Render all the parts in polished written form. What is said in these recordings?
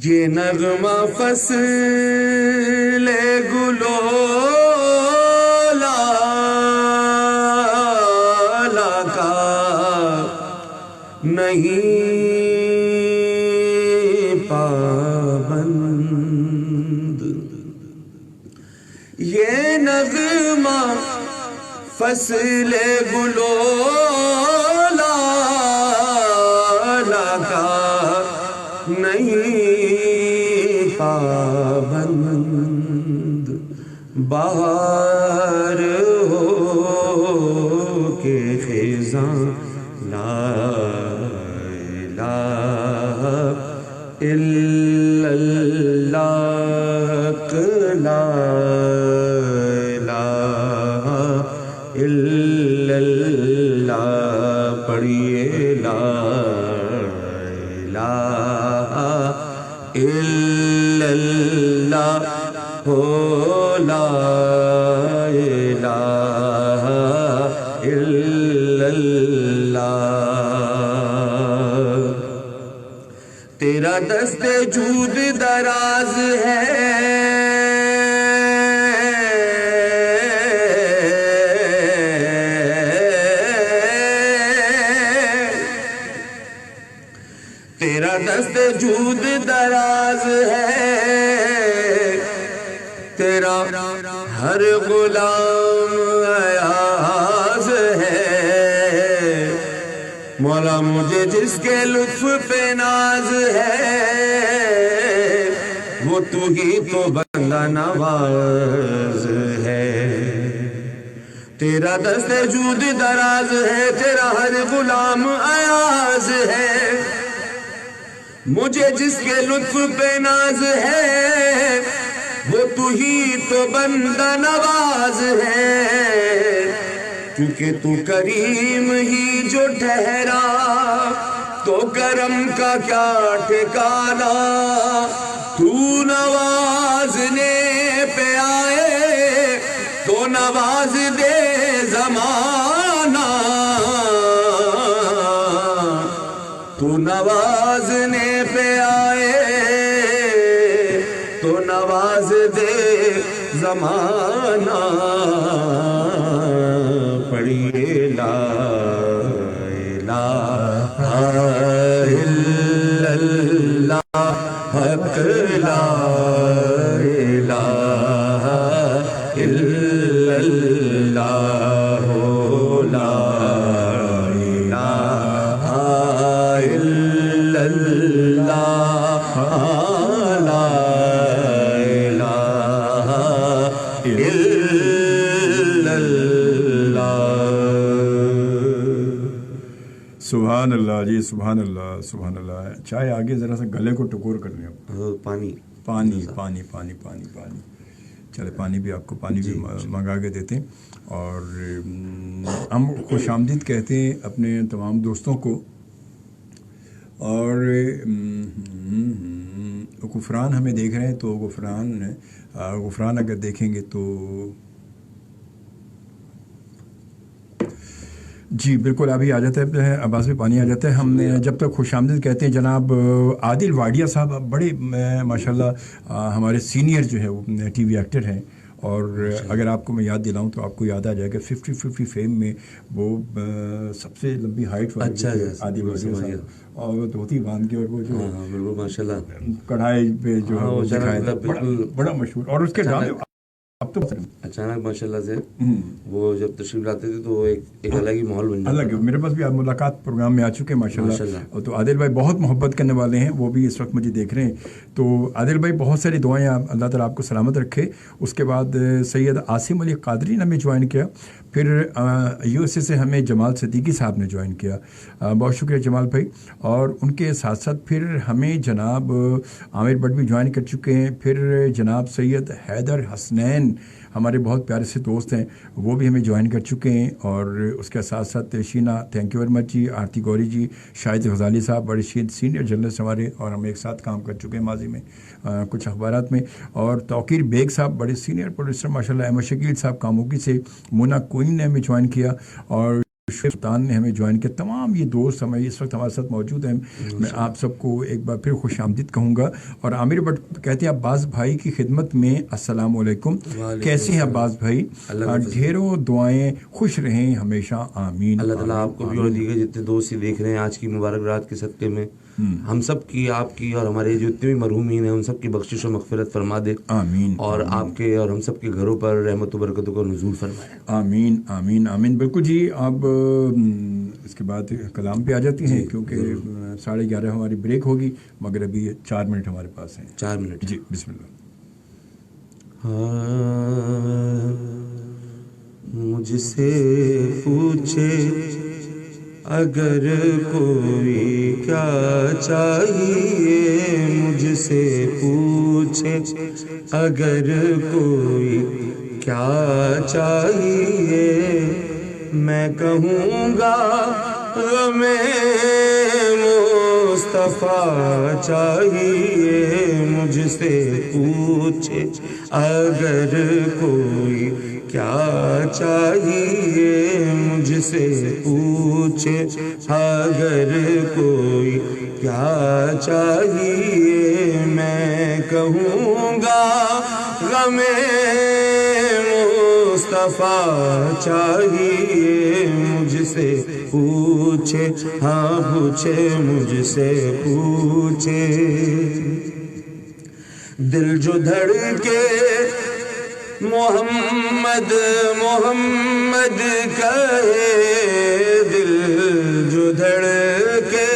یہ نغمہ فصل گلو لالا کا نہیں پابند، یہ نغمہ فصل گلو لالا کا نہیں پابند، بہار ہو کے خزاں لا الہ الا اللہ، لا الہ الا اللہ، پڑھیے لا الہ الا اللہ، ہو لا الہ الا اللہ۔ تیرا دست جود دراز ہے، تیرا دست جود دراز ہے، تیرا ہر غلام ایاز ہے، مولا مجھے جس کے لطف پہ ناز ہے، وہ تو ہی تو بندہ نواز ہے۔ تیرا دست جود دراز ہے، تیرا ہر غلام ایاز ہے، مجھے جس کے لطف پہ ناز ہے، وہ تو ہی تو بندہ نواز ہے۔ کیونکہ تو کریم ہی جو ٹھہرا، تو کرم کا کیا ٹھکانا، تو نوازنے پہ آئے تو نواز دے زمانہ، تو نوازنے پہ آئے تو نواز دے زمانہ، پڑھیے لا الہ الا اللہ، حق لا الہ الا اللہ، لا الہ الا اللہ، لا الہ الا اللہ۔ سبحان اللہ جی، سبحان اللہ، سبحان اللہ۔ چائے آگے ذرا سا گلے کو ٹکور کر لیں۔ پانی پانی پانی پانی پانی پانی، چلے پانی بھی آپ کو پانی بھی منگا کے دیتے ہیں۔ اور ہم خوش آمدید کہتے ہیں اپنے تمام دوستوں کو، اور غفران ہمیں دیکھ رہے ہیں تو غفران اگر دیکھیں گے تو جی بالکل ابھی آ جاتا ہے، آواز میں پانی آ جاتا ہے۔ ہم جب تک خوش آمدید کہتے ہیں جناب عادل واڈیا صاحب، بڑے ماشاءاللہ ہمارے سینئر جو ہے وہ ٹی وی ایکٹر ہیں، اور اگر آپ کو میں یاد دلاؤں تو آپ کو یاد آ جائے گا 50-50 فیم میں وہ سب سے لمبی ہائٹ والے عادل وزیر صاحب، اور وہ دھوتی باندھ کے اور وہ جو بالکل ماشاء اللہ کڑھائی پہ جو ہے وہ دکھایا تھا، بڑا مشہور. اور اس کے ڈرامے اب تو اچانک ماشاء اللہ سے وہ جب تشریف لاتے تھے تو ایک الگ ہی ماحول بن جاتا. الگ میرے پاس بھی ملاقات پروگرام میں آ چکے ہیں ماشاء اللہ. تو عادل بھائی بہت محبت کرنے والے ہیں، وہ بھی اس وقت مجھے دیکھ رہے ہیں. تو عادل بھائی بہت ساری دعائیں، اللہ تعالیٰ آپ کو سلامت رکھے. اس کے بعد سید عاصم علی قادری نے ہمیں جوائن کیا، پھر یو ایس اے سے ہمیں جمال صدیقی صاحب نے جوائن کیا. بہت شکریہ جمال بھائی. اور ان کے ساتھ ساتھ پھر ہمیں جناب عامر بٹ بھی جوائن کر چکے ہیں. پھر جناب سید حیدر حسنین ہمارے بہت پیارے سے دوست ہیں، وہ بھی ہمیں جوائن کر چکے ہیں. اور اس کے ساتھ ساتھ شینا، تھینک یو ویری مچ جی. آرتی گوری جی، شاہد غزالی صاحب بڑے سینئر جرنلسٹ ہمارے، اور ہم ایک ساتھ کام کر چکے ہیں ماضی میں کچھ اخبارات میں. اور توقیر بیگ صاحب بڑے سینئر پروڈیوسر ماشاء اللہ. احمد شکیل صاحب کاموکی سے، مونا کوئن نے ہمیں جوائن کیا، اور سلطان نے ہمیں جوائن کیا. تمام یہ دوست ہمیں اس وقت ہمارے ساتھ موجود ہیں. میں آپ سب کو ایک بار پھر خوش آمدید کہوں گا. اور عامر بٹ کہتے ہیں عباس بھائی کی خدمت میں السلام علیکم. کیسے ہیں عباس بھائی؟ ڈھیروں دعائیں، خوش رہیں ہمیشہ، آمین. اللہ تعالیٰ آپ کو بھی اور دیگر جتنے دوست دیکھ رہے ہیں آج کی مبارک رات کے صدقے میں ہم سب کی، آپ کی اور ہمارے جو اتنے بھی مرحومین ہیں ان سب کی بخشش و مغفرت فرما دے. آمین. اور آپ کے اور ہم سب کے گھروں پر رحمت و برکتوں کا نزول فرمائے. آمین آمین آمین. بالکل جی. اب اس کے بعد کلام پہ آ جاتی ہیں، کیونکہ 11:30 ہماری بریک ہوگی، مگر ابھی 4 منٹ ہمارے پاس ہیں. 4 منٹ جی بسم اللہ. مجھ سے پوچھے اگر کوئی کیا چاہیے، مجھ سے پوچھے اگر کوئی کیا چاہیے، میں کہوں گا ہمیں مصطفیٰ چاہیے. مجھ سے پوچھے اگر کوئی کیا چاہیے، مجھ سے پوچھے اگر کوئی کیا چاہیے، میں کہوں گا غمِ مصطفیٰ چاہیے. مجھ سے پوچھے، ہاں پوچھے، مجھ سے پوچھے. دل جو دھڑکے محمد محمد کہے، دل جو دھڑکے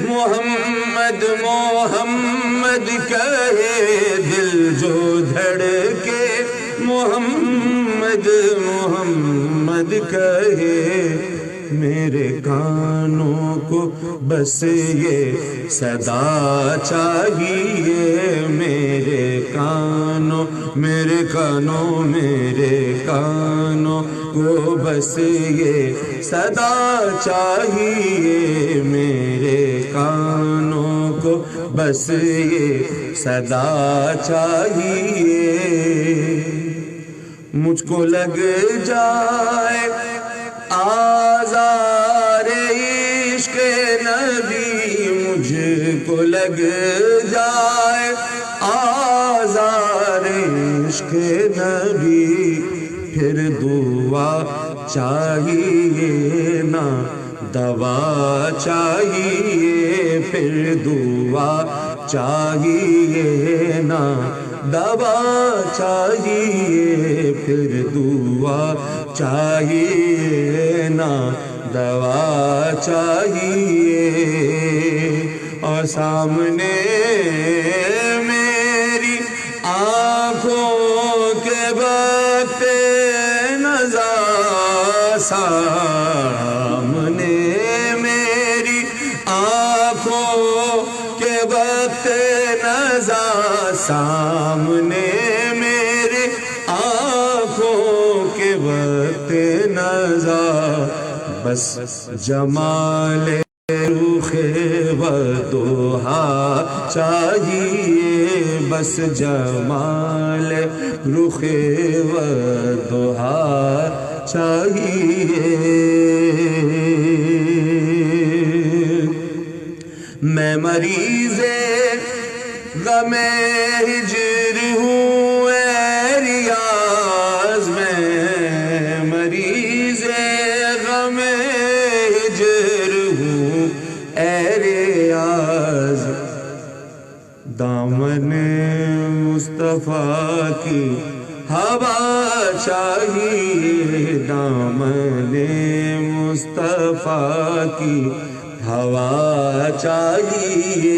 محمد محمد کہے، دل جو دھڑکے محمد محمد کہے، میرے کانوں کو بس یہ صدا چاہیے. میرے کانوں کو بس یہ صدا چاہیے. میرے کانوں کو بس یہ صدا چاہیے. مجھ کو لگ جائے آزار عشق نبی، مجھ کو لگ جائے آزار عشق نبی، پھر دعا چاہیے نہ دوا چاہیے. پھر دعا چاہیے نہ دوا چاہیے. پھر دعا چاہیے نہ دوا چاہیے. اور سامنے میری آنکھوں کے وقت نظر، سامنے میری آنکھوں کے وقت نظر، سامنے میرے آنکھوں کے وقت نظر، بس جمال رخ وضحا چاہیے، بس جمال رخ وضحا چاہیے. میں مریض غم ہجر ہوں اے ریاض کی ہوا چاہیے، دامن مصطفیٰ کی ہوا چاہیے،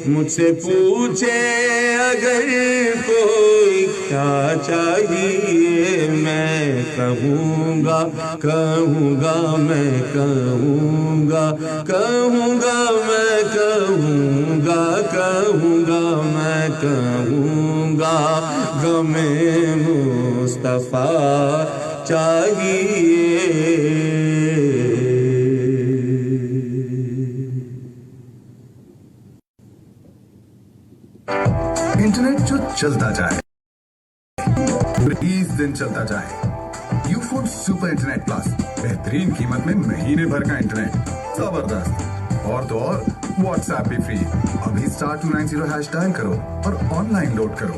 مجھ سے پوچھے اگر کوئی کیا چاہیے، میں کہوں گا کہوں گا میں کہوں گا کہوں گا میں کہوں گا کہوں گا میں کہوں گا، غم مصطفیٰ چاہیے۔ انٹرنیٹ جو چلتا جائے، 20 دن چلتا جائے، you phone super internet plus, بہترین قیمت میں مہینے بھر کا انٹرنیٹ، زبردست، اور تو اور واٹس ایپ بھی فری۔ ابھی *290# ڈائل کرو اور آن لائن لوڈ کرو،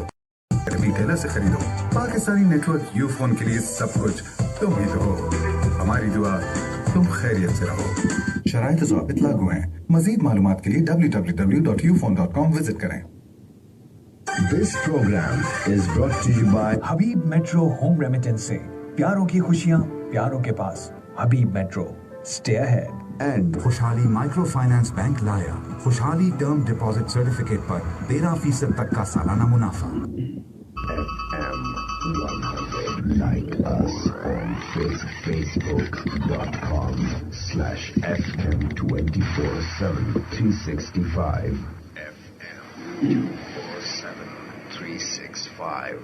ریٹیلر سے خریدو۔ Pakistani network Ufone کے لیے سب کچھ تم ہی تو ہو، ہماری دعا تم خیریت سے رہو۔ شرائط و ضوابط لاگو ہیں، مزید معلومات کے لیے www.ufone.com وزٹ کریں۔ This program is brought to you by Habib metro home remittance سے پیاروں کی خوشیاں پیاروں کے پاس۔ حبیب میٹرو، اسٹے اہیڈ۔ and خوشحالی مائکرو فائنانس بینک لایا خوشحالی ٹرم ڈپازٹ سرٹیفکیٹ پر 13% تک کا سالانہ منافع۔ FM 100. Like us on facebook.com/FM 24/7 365. FM 24/7 365.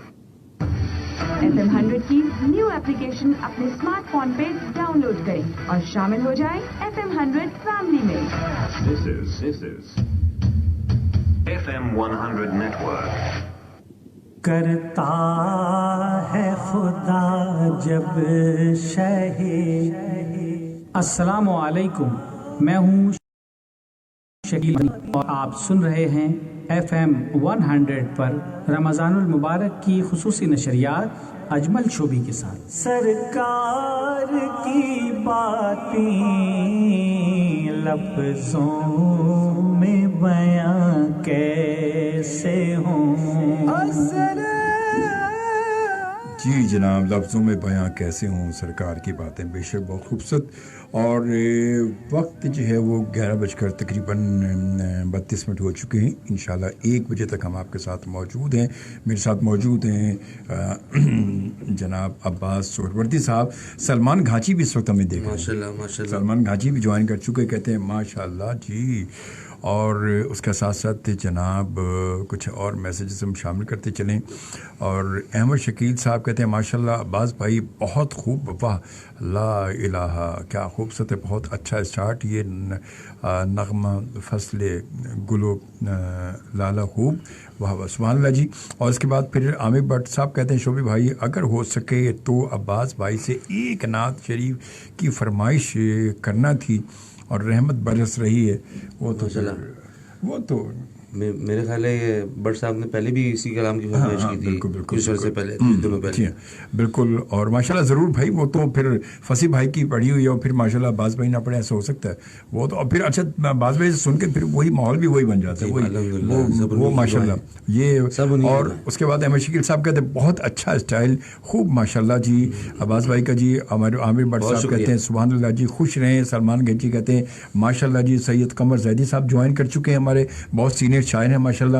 FM 100 کی نیو ایپلیکیشن اپنے اسمارٹ فون پہ ڈاؤن لوڈ کریں اور شامل ہو جائیں FM 100 فیملی میں۔ This is FM 100 Network. کرتا ہے خدا جب شہی۔ السلام علیکم، میں ہوں شکیل اور آپ سن رہے ہیں FM 100 پر رمضان المبارک کی خصوصی نشریات اجمل شوبی کے ساتھ۔ سرکار کی باتیں لفظوں میں بیاں کیسے ہوں۔ جی جناب، لفظوں میں بیاں کیسے ہوں سرکار کی باتیں، بے شک بہت خوبصورت۔ اور وقت جو ہے وہ 11 تقریباً 32 ہو چکے ہیں۔ انشاءاللہ 1 بجے تک ہم آپ کے ساتھ موجود ہیں۔ میرے ساتھ موجود ہیں جناب عباس سہروردی صاحب۔ سلمان گھانچی بھی اس وقت ہمیں دیکھ رہے ہیں، ماشاءاللہ سلمان گھانچی بھی جوائن کر چکے، کہتے ہیں ماشاءاللہ جی۔ اور اس کے ساتھ ساتھ جناب کچھ اور میسیجز ہم شامل کرتے چلیں۔ اور احمد شکیل صاحب کہتے ہیں ماشاءاللہ عباس بھائی بہت خوب، واہ لا الہ، کیا خوبصورت ہے، بہت اچھا اسٹارٹ، یہ نغمہ فصل گلو لالا خوب، واہ واہ سبحان اللہ جی۔ اور اس کے بعد پھر عامر بٹ صاحب کہتے ہیں شوبی بھائی اگر ہو سکے تو عباس بھائی سے ایک نعت شریف کی فرمائش کرنا تھی، اور رحمت برس رہی ہے۔ وہ تو میرے خیال ہے یہ بٹ صاحب نے پہلے بھی اسی کلام کی فرمائش کی تھی، کچھ عرصے پہلے، دنوں پہلے۔ بالکل، اور ماشاءاللہ ضرور بھائی، وہ تو پھر فصیح بھائی کی پڑھی ہوئی ہے، اور پھر ماشاءاللہ باز بھائی نہ پڑھے، ایسا ہو سکتا ہے وہ تو، اور پھر اچھا باز بھائی سے سن کے پھر وہی ماحول بھی وہی بن جاتا ہے، وہ ماشاءاللہ یہ۔ اور اس کے بعد احمد شکیل صاحب کہتے ہیں بہت اچھا اسٹائل، خوب ماشاءاللہ جی عباس بھائی کا جی۔ عامر بٹ صاحب کہتے ہیں سبحان اللہ جی، خوش رہیں۔ سلمان گھنچی کہتے ہیں ماشاءاللہ جی۔ سید قمر زیدی صاحب جوائن کر چکے ہیں، ہمارے بہت سینئر شاعر ہیں ماشاءاللہ،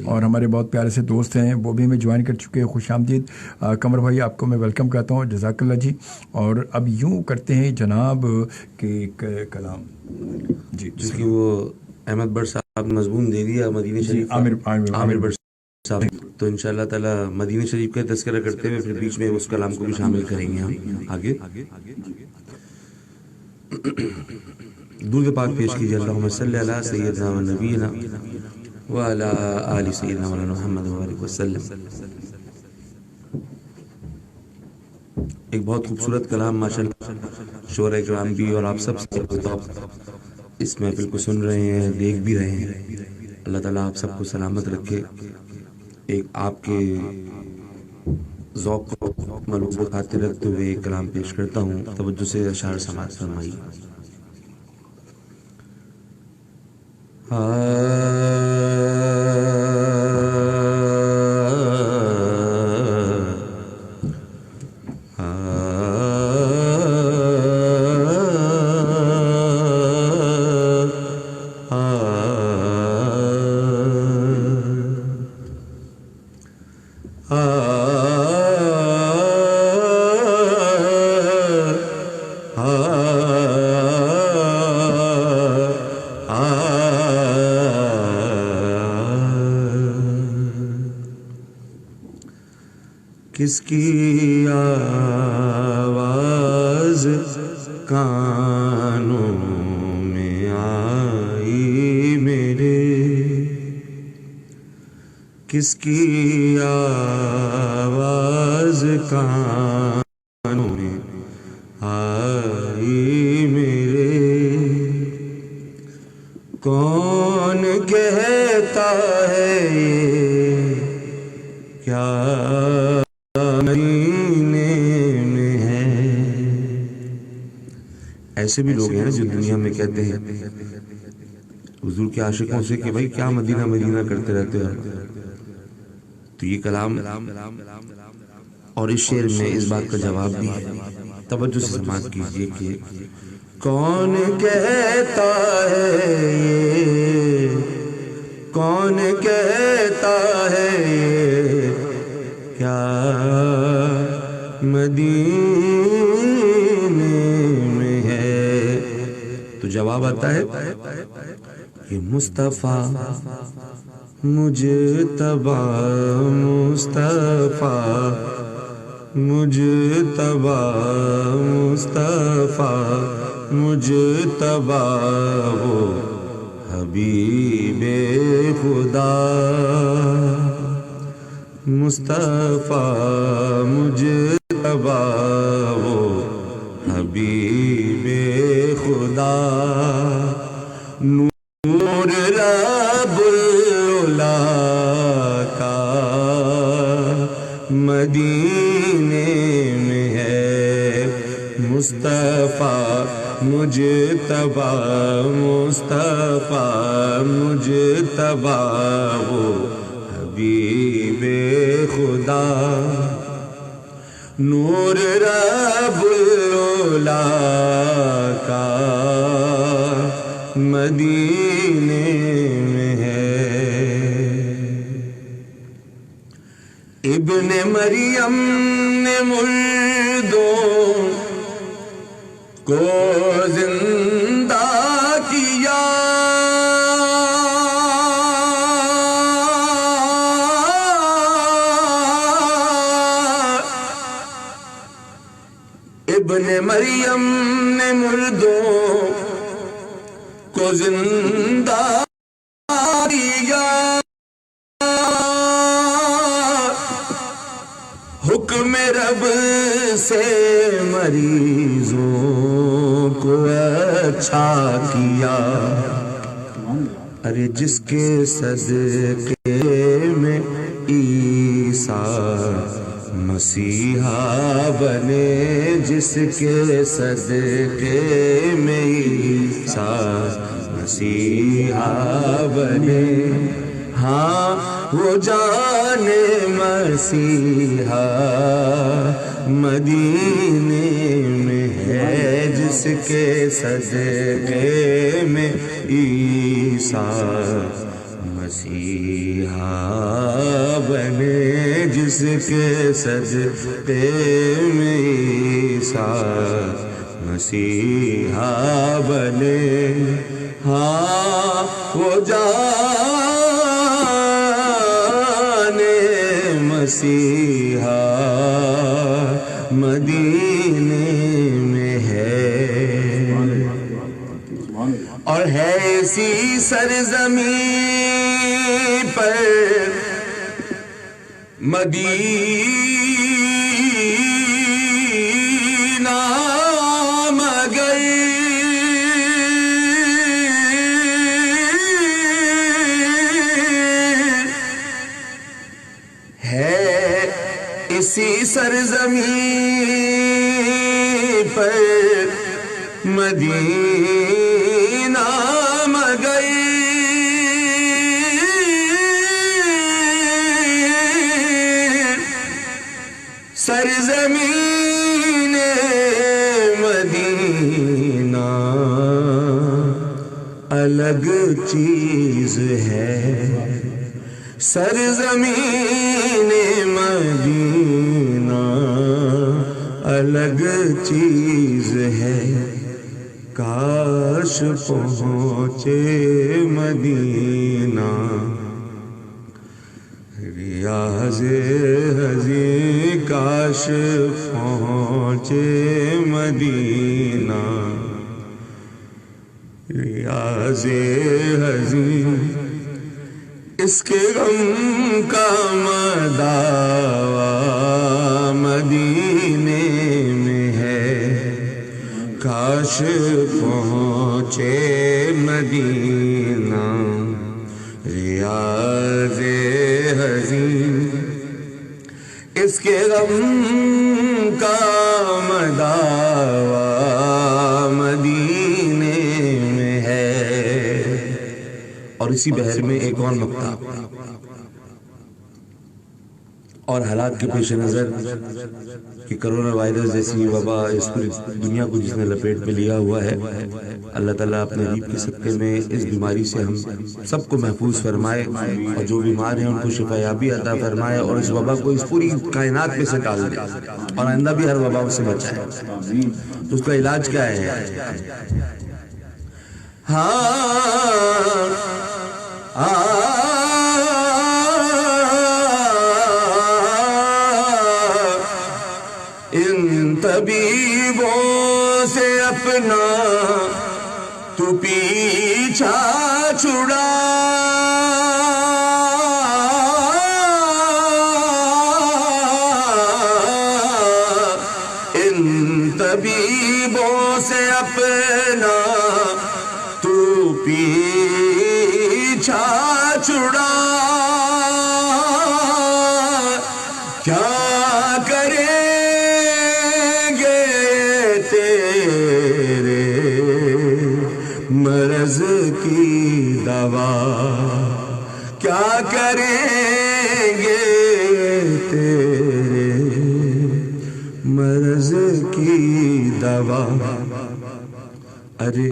اور ہمارے بہت پیارے سے دوست ہیں، وہ بھی ہمیں جوائن کر چکے ہیں۔ خوش آمدید قمر بھائی، آپ کو میں ویلکم کہتا ہوں، جزاک اللہ جی۔ اور اب یوں کرتے ہیں جناب کہ کلام جی، جس کی وہ احمد بٹ صاحب نے مضمون دے دیا مدینہ شریف، عامر بٹ صاحب، تو انشاءاللہ تعالی مدینہ شریف کا تذکرہ کرتے ہوئے پھر بیچ میں اس کلام کو بھی شامل کریں گے ہم آگے۔ درود پاک پیش کیجیے، اللہم صلی علی سیدنا و نبینا وعلی آل سیدنا مولانا محمد وبارک وسلم۔ ایک بہت خوبصورت کلام ماشاءاللہ، شعراء کرام بھی اور آپ سب اس محفل کو سن رہے ہیں، دیکھ بھی رہے ہیں۔ اللہ تعالیٰ آپ سب کو سلامت رکھے۔ ایک آپ کے ذوق کو ملحوظ خاطر رکھتے ہوئے ایک کلام پیش کرتا ہوں، توجہ سے اشعار سماعت فرمائیے۔ کس کی آواز کانوں میں آئی میرے، کس کی آواز کانوں میں آئی میرے، کون کہتا ہے یہ کیا مدینے میں ہے۔ ایسے بھی لوگ ہیں جو دنیا میں کہتے ہیں حضور کے عاشقوں سے کہ بھائی کیا مدینہ مدینہ کرتے رہتے ہو، تو یہ کلام اور اس شعر میں اس بات کا جواب بھی ہے۔ توجہ سے سماعت کیجئے کہ کون کہتا ہے یہ، کون کہتا ہے یہ کیا مدینے میں ہے، تو جواب آتا ہے کہ مصطفیٰ مجتبی، مصطفیٰ مجتبی، مصطفیٰ مجتبی وہ حبیب خدا، مصطفیٰ مجتبی وہ حبیب خدا، نور رب العلا کا مدینے میں ہے، مصطفیٰ مجتبی، مصطفیٰ مجتبی وہ حبیب خدا، نور رب العلا کا مدینے میں ہے۔ ابن مریم نے مردوں کو زندہ کیا، ابن مریم نے مردوں کو زندہ کیا، حکم رب سے مریضوں کو اچھا کیا، ارے جس کے صدقے میں عیسیٰ مسیحا بنے، جس کے صدقے میں عیسیٰ مسیحا بنے، ہاں وہ جانے مسیحا مدینے میں ہے، جس کے صدقے میں عیسیٰ مسیحا بنے، جس کے صدقے میں عیسیٰ مسیحا بنے، ہاں وہ جانے مسیحا مدینے میں ہے، اور ہے اسی سرزمین پر مدینہ مگر ہے اسی سرزمین پر مدینہ مگر سرزمین مدینہ الگ چیز ہے، سرزمین مدینہ چیز ہے کاش پہنچے مدینہ ریاض ہزیں کاش پہنچے مدینہ ریاض ہزیں اس کے غم کا مداوا مدینے میں ہے کاش پہنچے مدینہ ریاض ہزیں اس کے غم کا مداوا مدینے میں ہے. اور اسی بحر میں ایک اور نقطہ اور حالات کے پیش نظر کہ کرونا وائرس جیسی وبا اس پوری دنیا کو جس نے لپیٹ میں لیا ہوا ہے، اللہ تعالیٰ اپنے حبیب کے صدقے میں اس بیماری سے ہم سب کو محفوظ فرمائے اور جو بیمار ہیں ان کو شفا یابی عطا فرمائے اور اس وبا کو اس پوری کائنات میں سے ٹال دے اور آئندہ بھی ہر وبا سے بچائے. تو اس کا علاج کیا ہے؟ ان طبیبوں سے اپنا تو پیچھا چھڑا ان طبیبوں سے اپنا تو پیچھا چھڑا کیا کریں مرض کی دوا کیا کریں گے تیرے مرض کی دوا. ارے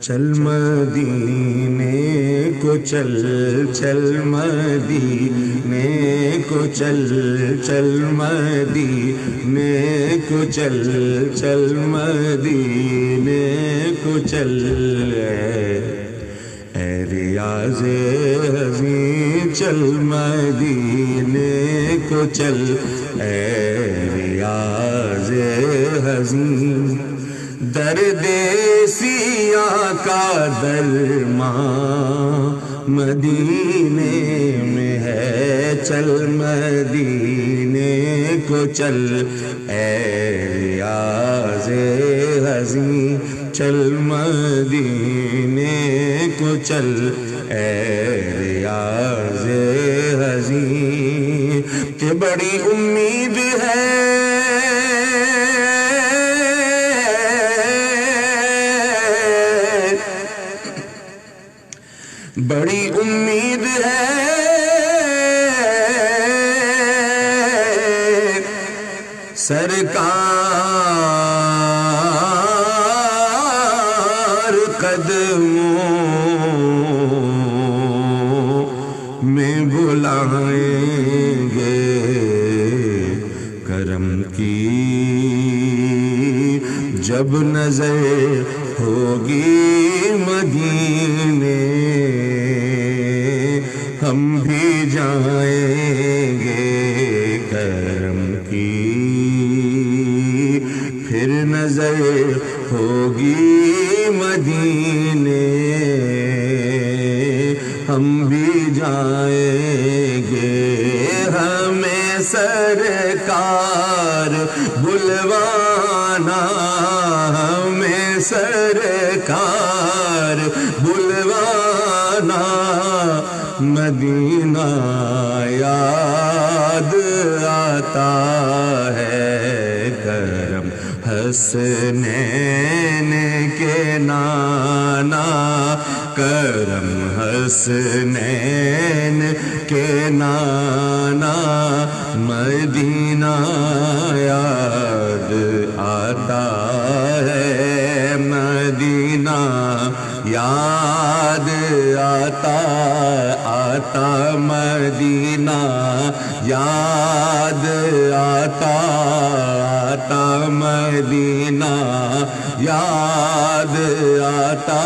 چل مدینے کو چل چل مدینے کو چل چل مدینے کو چل چل مدینے کو چل اے ریاض ہزیں چل مدینے کو چل اے ریاض ہزیں درد سیاہ کا درماں مدینے میں ہے چل مدینے کو چل اے ریاض ہزیں چل مدینے کو چل اے ریاض ہزیں کہ بڑی امید ہے بڑی امید ہے سرکار قدموں میں بلائیں گے کرم کی جب نظر ہوگی مدینے ہم بھی جائیں گے کرم کی پھر نظر ہوگی مدینے ہم بھی جائیں گے ہمیں سرکار بلوانا ہمیں سرکار بلوانا مدینہ یاد آتا ہے کرم حسنین کے نانا کرم حسنین کے نانا مدینہ یاد آتا ہے مدینہ یاد آتا مدینہ یاد آتا آتا مدینہ یاد آتا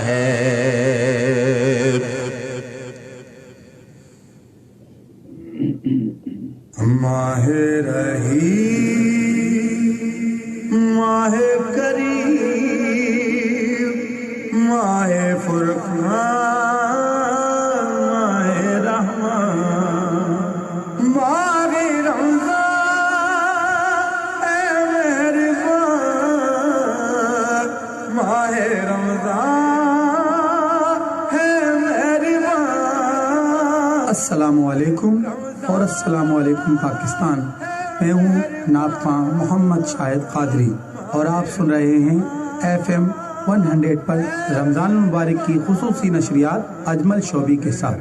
ہے. ماہ رحیم ماہ کریم ماہ فرقان ماہ رحمان ماہ رمضان اے مہربان ماہ رمضان ہے مہربان. السلام علیکم اور السلام علیکم پاکستان. میں ہوں نعت خواں محمد شاہد قادری اور آپ سن رہے ہیں FM 100 پر رمضان المبارک کی خصوصی نشریات اجمل شعبی کے ساتھ.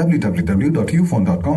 www.ufone.com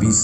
20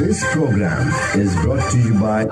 This program is brought to you by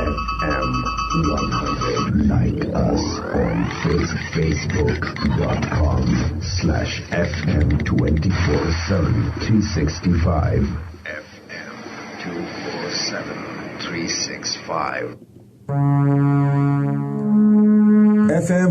FM 100. Like us on Facebook.com/FM247-365. FM 247-365. FM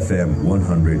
FM 100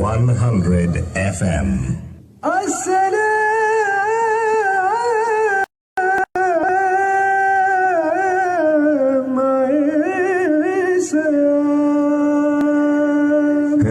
100 FM.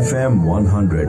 FM 100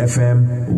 FM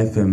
FM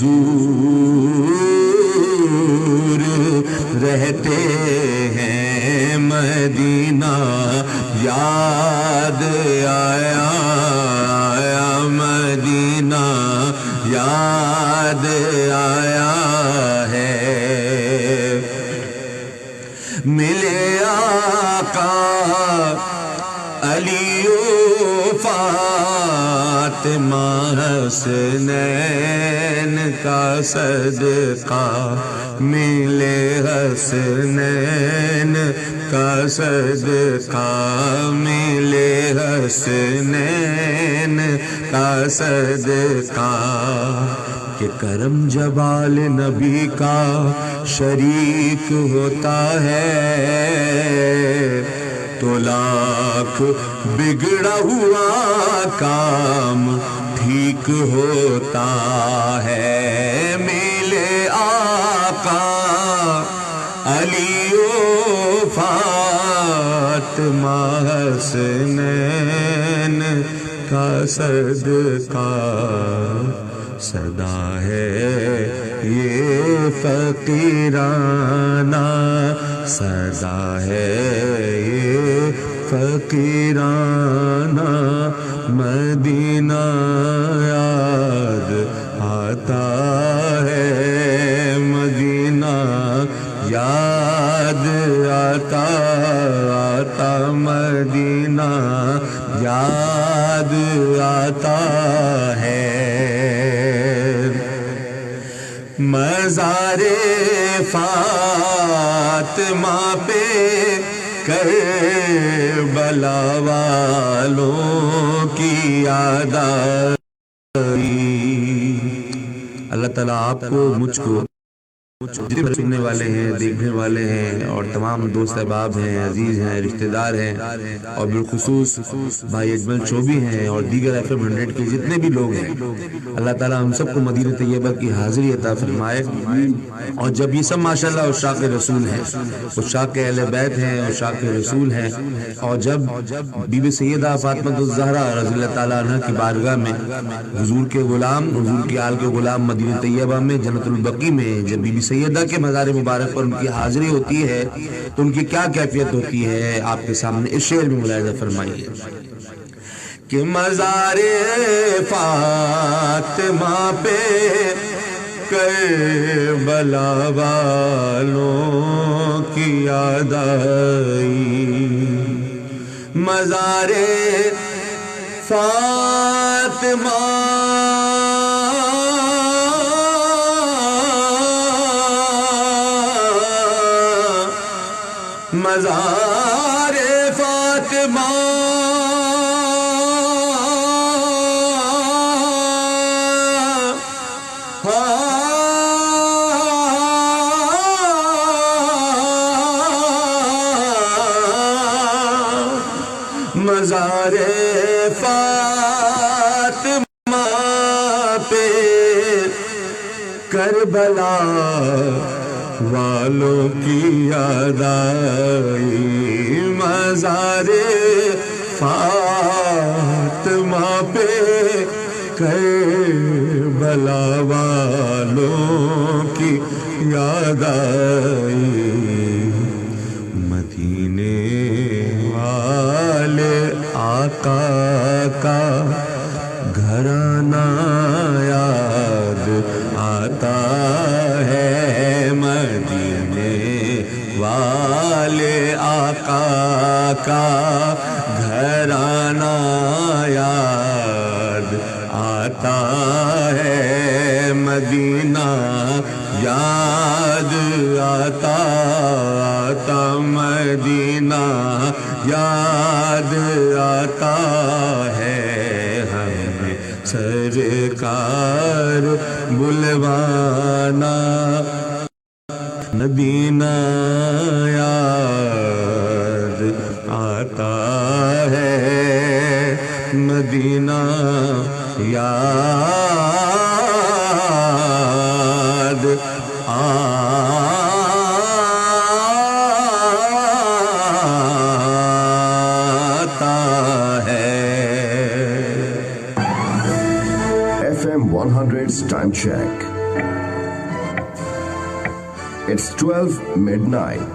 حضور رہتے ہیں مدینہ یاد آیا مدینہ یاد آیا ہے ملے آقا علی و فاطمہ حسنین کا صدقہ ملے حسنین کا صدقہ ملے حسنین کا صدقہ کہ کرم جبال نبی کا شریک ہوتا ہے تو لاکھ بگڑا ہوا کام ٹھیک ہوتا ہے ملے آقا علی و فاطمہ حسنین کا صدقہ صدا ہے یہ فقیرانہ صدا ہے یہ فقیرانہ مدینہ یاد آتا ہے مدینہ یاد آتا مدینہ یاد آتا ہے مزار فاطمہ پہ کربلا والوں کی یاد آئی اللہ تعالیٰ آپ کو مجھ کو جتنے سننے والے ہیں دیکھنے والے ہیں اور تمام دوست احباب ہیں عزیز ہیں رشتہ دار ہیں اور بالخصوص بھائی اجمل چوبی ہیں اور دیگر FM 100 کے جتنے بھی لوگ ہیں اللہ تعالیٰ ہم سب کو مدینہ طیبہ کی حاضری عطا فرمائے اور جب یہ سب ماشاءاللہ عشاق رسول ہیں عشاق اہل بیت ہیں عشاق رسول ہیں اور جب بی بی سیدہ فاطمہ الزہرا رضی اللہ تعالیٰ عنہ کی بارگاہ میں حضور کے غلام حضور کی آل کے غلام مدینہ طیبہ میں جنت البقیع میں جب بی بی سیدہ کے مزار مبارک پر ان کی حاضری ہوتی ہے تو ان کی کیا کیفیت ہوتی ہے آپ کے سامنے اس شعر میں ملاحظہ فرمائیے کہ مزار فاطمہ پہ کربلا والوں کی یاد آئی مزار فاطمہ مزار فاطمہ مزار فاطمہ پہ کربلا والوں کی یاد آئی مزار فاطمہ پہ کربلا والوں کی یاد آئی مدینے والے آقا کا گھرانہ یاد آتا ہے مدینے والے آقا کا گھرانہ یاد آتا ہے مدینہ یاد آتا مدینہ یاد آتا ہے ہمیں سرکار بلوانا مدینہ یاد آتا ہے مدینہ یاد آتا ہے FM 100's time check. It's 12 midnight.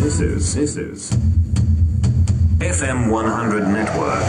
This is FM 100 Network.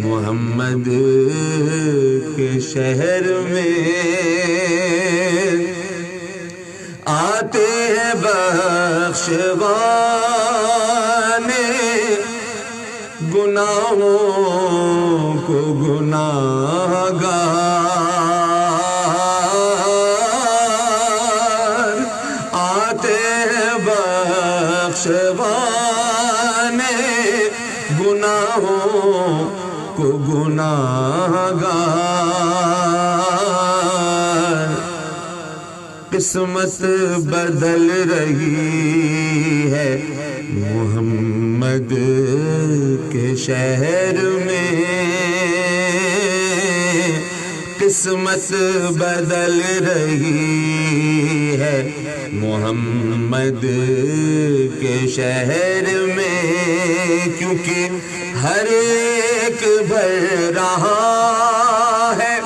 محمد کے شہر میں آتے ہیں بخشوانے گناہوں کو گناہگار آتے ہیں بخشوانے گناہوں کو گناہگار قسمت بدل رہی ہے محمد کے شہر میں قسمت بدل رہی ہے محمد کے شہر میں کیونکہ ہر ایک بھر رہا ہے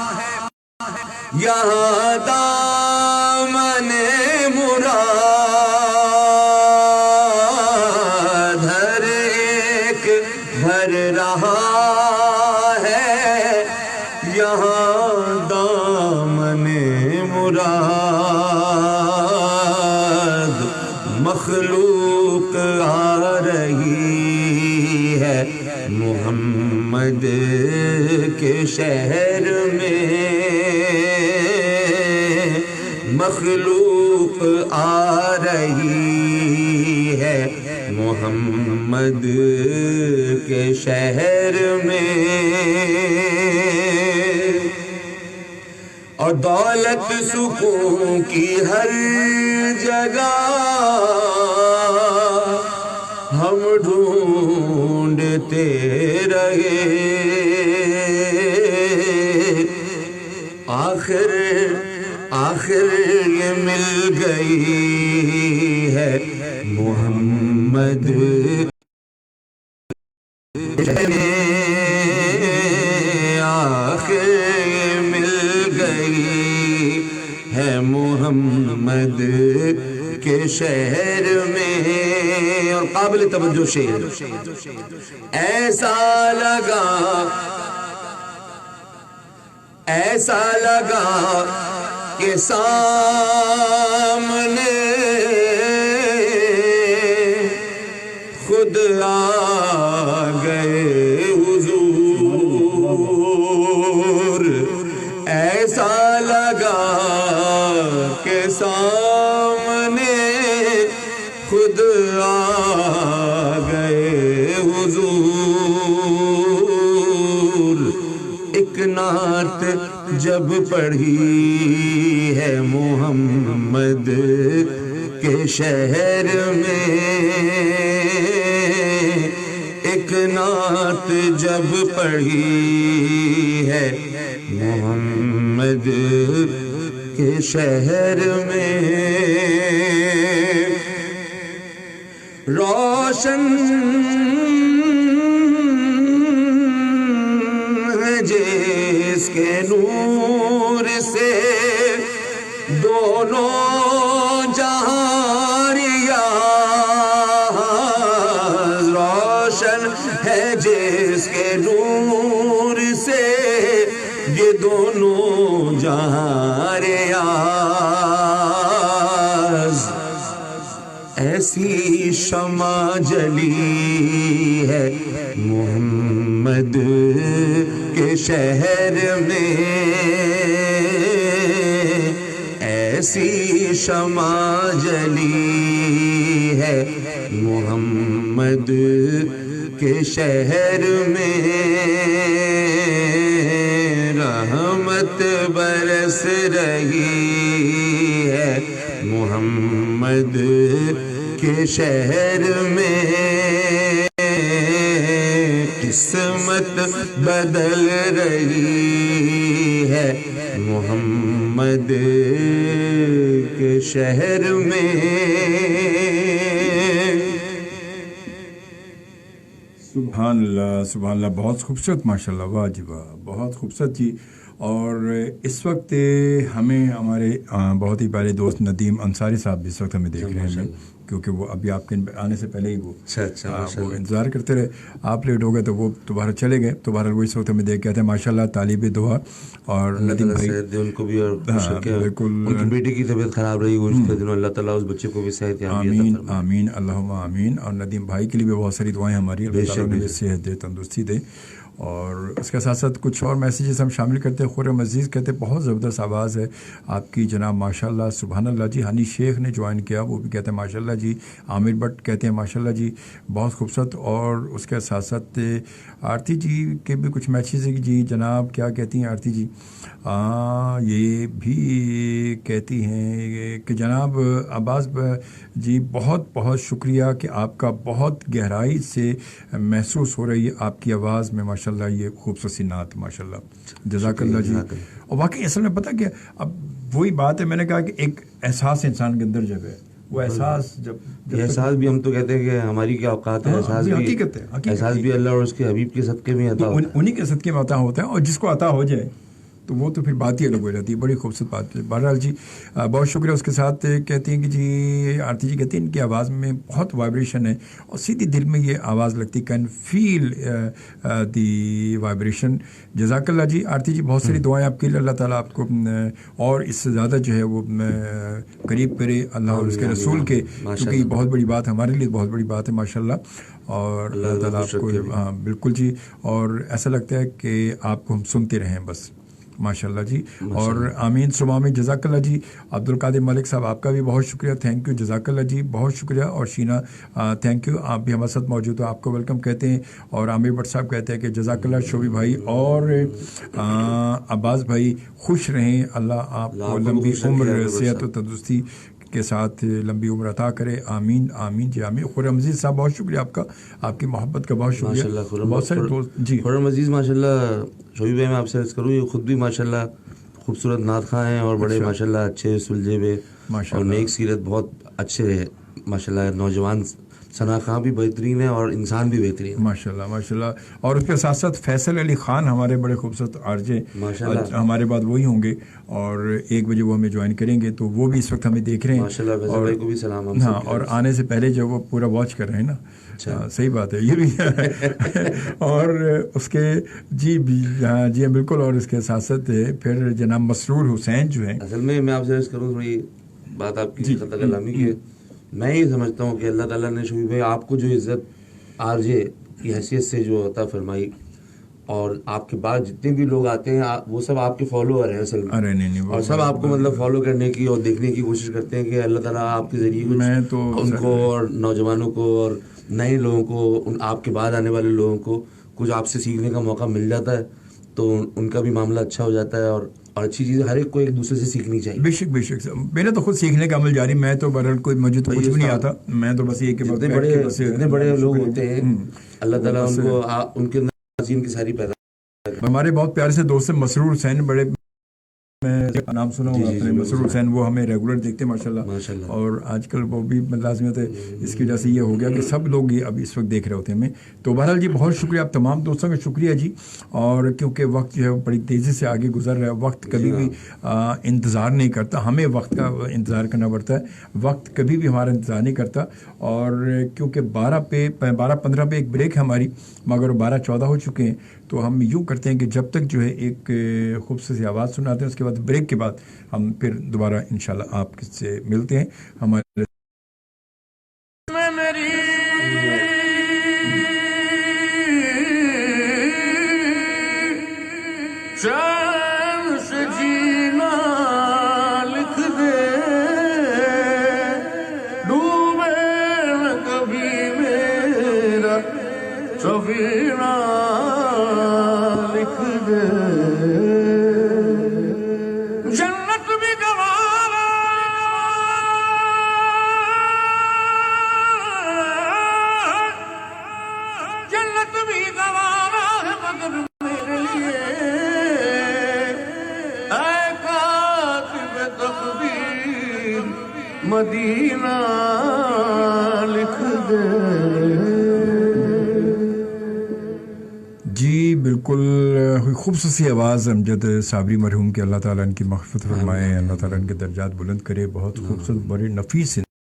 یہاں دامن مراد ہر ایک بھر رہا ہے یہاں دامن مراد مخلوق آ رہی ہے محمد کے شہر میں مخلوق آ رہی ہے محمد کے شہر میں اور دولت سکون کی ہر جگہ ہم ڈھونڈتے رہے آخر یہ مل گئی ہے محمد آخر یہ مل گئی ہے محمد کے شہر میں اور قابل توجہ شعر ایسا لگا کہ سامنے خود آ گئے حضور ایسا لگا کہ سامنے خود آ گئے حضور ایک نعت جب پڑھی ہے محمد کے شہر میں ایک نعت جب پڑھی ہے محمد کے شہر میں روشن جس کے نور سے دونوں جہاں ریاض روشن ہے جس کے نور سے یہ دونوں جہاں ریاض ایسی شمع جلی ہے محمد کے شہر میں ایسی شمع جلی ہے محمد کے شہر میں رحمت برس رہی ہے محمد کے شہر میں قسمت بدل رہی ہے محمد کے شہر میں سبحان اللہ بہت خوبصورت ماشاءاللہ واہ جی واہ بہت خوبصورت جی اور اس وقت ہمیں ہمارے بہت ہی پیارے دوست ندیم انصاری صاحب بھی اس وقت ہمیں دیکھ رہے ہیں کیونکہ وہ ابھی آپ کے آنے سے پہلے ہی وہ اچھا وہ انتظار کرتے رہے. آپ لیٹ ہو گئے تو وہ دوبارہ چلے گئے. تو بہرحال وہ اس وقت ہمیں دیکھ کے آتے ہیں ماشاء اللہ طالب دعا. اور ندیم بھائی ان کو بھی اور بالکل ان کی بیٹی کی طبیعت خراب رہی گزشتہ دنوں, اللہ تعالیٰ اس بچے کو بھی صحت آمین آمین اللہم آمین. اور ندیم بھائی کے لیے بھی بہت ساری دعائیں ہماری, اللہ تعالیٰ انہیں صحت دے, تندرستی دے. اور اس کے ساتھ ساتھ کچھ اور میسیجز ہم شامل کرتے ہیں. خرم عزیز کہتے ہیں بہت زبردست آواز ہے آپ کی جناب, ماشاء اللہ سبحان اللہ جی. ہنی شیخ نے جوائن کیا, وہ بھی کہتے ہیں ماشاء اللہ جی. عامر بٹ کہتے ہیں ماشاء اللہ جی بہت خوبصورت. اور اس کے ساتھ ساتھ آرتی جی کے بھی کچھ میسیجز ہیں جی. جناب کیا کہتی ہیں آرتی جی؟ یہ بھی کہتی ہیں کہ جناب عباس جی بہت بہت شکریہ کہ آپ کا بہت گہرائی سے محسوس ہو رہی ہے آپ کی آواز میں ماشاء اللہ یہ خوبصورت سی نعت ماشاء اللہ, جزاک اللہ جی. اور واقعی اصل میں پتہ کیا, اب وہی بات ہے, میں نے کہا کہ ایک احساس انسان کے اندر جب ہے, وہ احساس جب احساس بھی ہم تو کہتے ہیں کہ ہماری کیا اوقات ہے, احساس بھی اللہ اور اس کے حبیب کے صدقے میں عطا ہوتا ہے, انہی کے صدقے میں عطا ہوتا ہے. اور جس کو عطا ہو جائے تو وہ تو پھر بات ہی الگ ہو جاتی ہے. بڑی خوبصورت بات ہے. بہرحال جی بہت شکریہ. اس کے ساتھ کہتی ہیں کہ جی آرتی جی کہتی ہیں ان کی آواز میں بہت وائبریشن ہے اور سیدھی دل میں یہ آواز لگتی, کین فیل دی وائبریشن. جزاک اللہ جی. آرتی جی بہت ساری دعائیں آپ کے لیے, اللہ تعالیٰ آپ کو اور اس سے زیادہ جو ہے وہ قریب کرے اللہ اور اس کے رسول کے, کیونکہ یہ بہت بڑی بات ہمارے لیے, بہت بڑی بات ہے ماشاء اللہ. اور اللہ تعالیٰ آپ کو بالکل جی. اور ایسا لگتا ہے کہ آپ کو ہم سنتے رہیں بس ماشاء اللہ جی. اور آمین سم آمین. جزاک اللہ جی. عبد القادر ملک صاحب آپ کا بھی بہت شکریہ, تھینک یو, جزاک اللہ جی, بہت شکریہ. اور شینا تھینک یو, آپ بھی ہمارے ساتھ موجود ہو, آپ کو ویلکم کہتے ہیں. اور عامر بٹ صاحب کہتے ہیں کہ جزاک اللہ شوبی بھائی. اور عباس بھائی خوش رہیں, اللہ آپ کو لمبی عمر صحت و تندرستی کے ساتھ لمبی عمر عطا کرے, آمین آمین جی آمین. خرم عزیز صاحب بہت شکریہ آپ کا, آپ کی محبت کا بہت شکریہ. بہت سارے دوست جی. خرم عزیز ماشاء اللہ شوبی بھائی میں آپ سے عرض کروں, یہ خود بھی ماشاء اللہ خوبصورت نعت خواں ہیں اور بڑے ماشاء اللہ اچھے سلجھے ہوئے اور نیک سیرت بہت اچھے ہیں ماشاء اللہ. نوجوان ثنا خاں بھی بہترین ہے اور انسان بھی بہترین ماشاء اللہ ماشاء اللہ. اور اس کے ساتھ ساتھ فیصل علی خان ہمارے بڑے خوبصورت آرجے ہمارے بعد وہی ہوں گے, اور 1 بجے وہ ہمیں جوائن کریں گے, تو وہ بھی اس وقت ہمیں دیکھ رہے ہیں ماشاء اللہ. فیصل بھائی کو بھی سلام. ہاں, اور آنے سے پہلے جو وہ پورا واچ کر رہے ہیں نا, صحیح بات ہے یہ بھی اور اس کے جی ہاں جی بالکل. اور اس کے ساتھ ساتھ پھر جناب مسرور حسین جو ہیں, اصل میں آپ سے عرض کروں تھوڑی بات آپ کی خطہ کلامی کی, میں یہ سمجھتا ہوں کہ اللہ تعالیٰ نے شوبی بھائی آپ کو جو عزت آر جے کی حیثیت سے جو عطا فرمائی, اور آپ کے بعد جتنے بھی لوگ آتے ہیں وہ سب آپ کے فالوور ہیں اصل میں, اور سب آپ کو مطلب فالو کرنے کی اور دیکھنے کی کوشش کرتے ہیں کہ اللہ تعالیٰ آپ کے ذریعے ان کو اور نوجوانوں کو اور نئے لوگوں کو, آپ کے بعد آنے والے لوگوں کو کچھ آپ سے سیکھنے کا موقع مل جاتا ہے, تو ان کا بھی معاملہ اچھا ہو جاتا ہے. اور اچھی چیزیں ہر ایک کو ایک دوسرے سے سیکھنی چاہیے. بے شک بے شک. میرا تو خود سیکھنے کا عمل جاری, میں تو بہرحال کوئی مجھے تو کچھ بھی نہیں آتا, میں تو بس یہ کہ جتنے بڑے لوگ ہوتے ہیں اللہ تعالیٰ ان کو ان کے ناظرین کی ساری پیدا. ہمارے بہت پیارے سے دوست ہیں مسرور حسین, بڑے میں نام سنا ہوں اپنے مسرور حسین, وہ ہمیں ریگولر دیکھتے ہیں ماشاء اللہ. اور آج کل وہ بھی لازمیت ہے, اس کی وجہ سے یہ ہو گیا کہ سب لوگ یہ اب اس وقت دیکھ رہے ہوتے ہیں ہمیں. تو بہرحال جی بہت شکریہ, آپ تمام دوستوں کا شکریہ جی. اور کیونکہ وقت جو ہے بڑی تیزی سے آگے گزر رہا ہے, وقت کبھی بھی انتظار نہیں کرتا, ہمیں وقت کا انتظار کرنا پڑتا ہے, وقت کبھی بھی ہمارا انتظار نہیں کرتا. اور کیونکہ 12:15 پہ ایک بریک ہے ہماری, مگر 12:14 ہو چکے ہیں, تو ہم یوں کرتے ہیں کہ جب تک جو ہے ایک خوبصورت سی آواز سناتے ہیں, اس کے بعد بریک کے بعد ہم پھر دوبارہ انشاءاللہ آپ سے ملتے ہیں. ہمارے مدینہ لکھ دے. جی بالکل خوبصورت سی آواز امجد صابری مرحوم کی, اللہ تعالیٰ ان کی مغفرت فرمائے, اللہ تعالیٰ ان کے درجات بلند کرے. بہت خوبصورت بڑے نفیس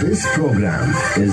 This program is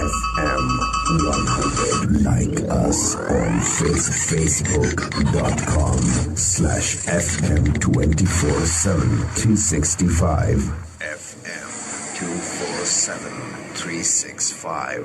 FM 100. Like us on facebook.com/FM 24/7 365. FM 24/7 365.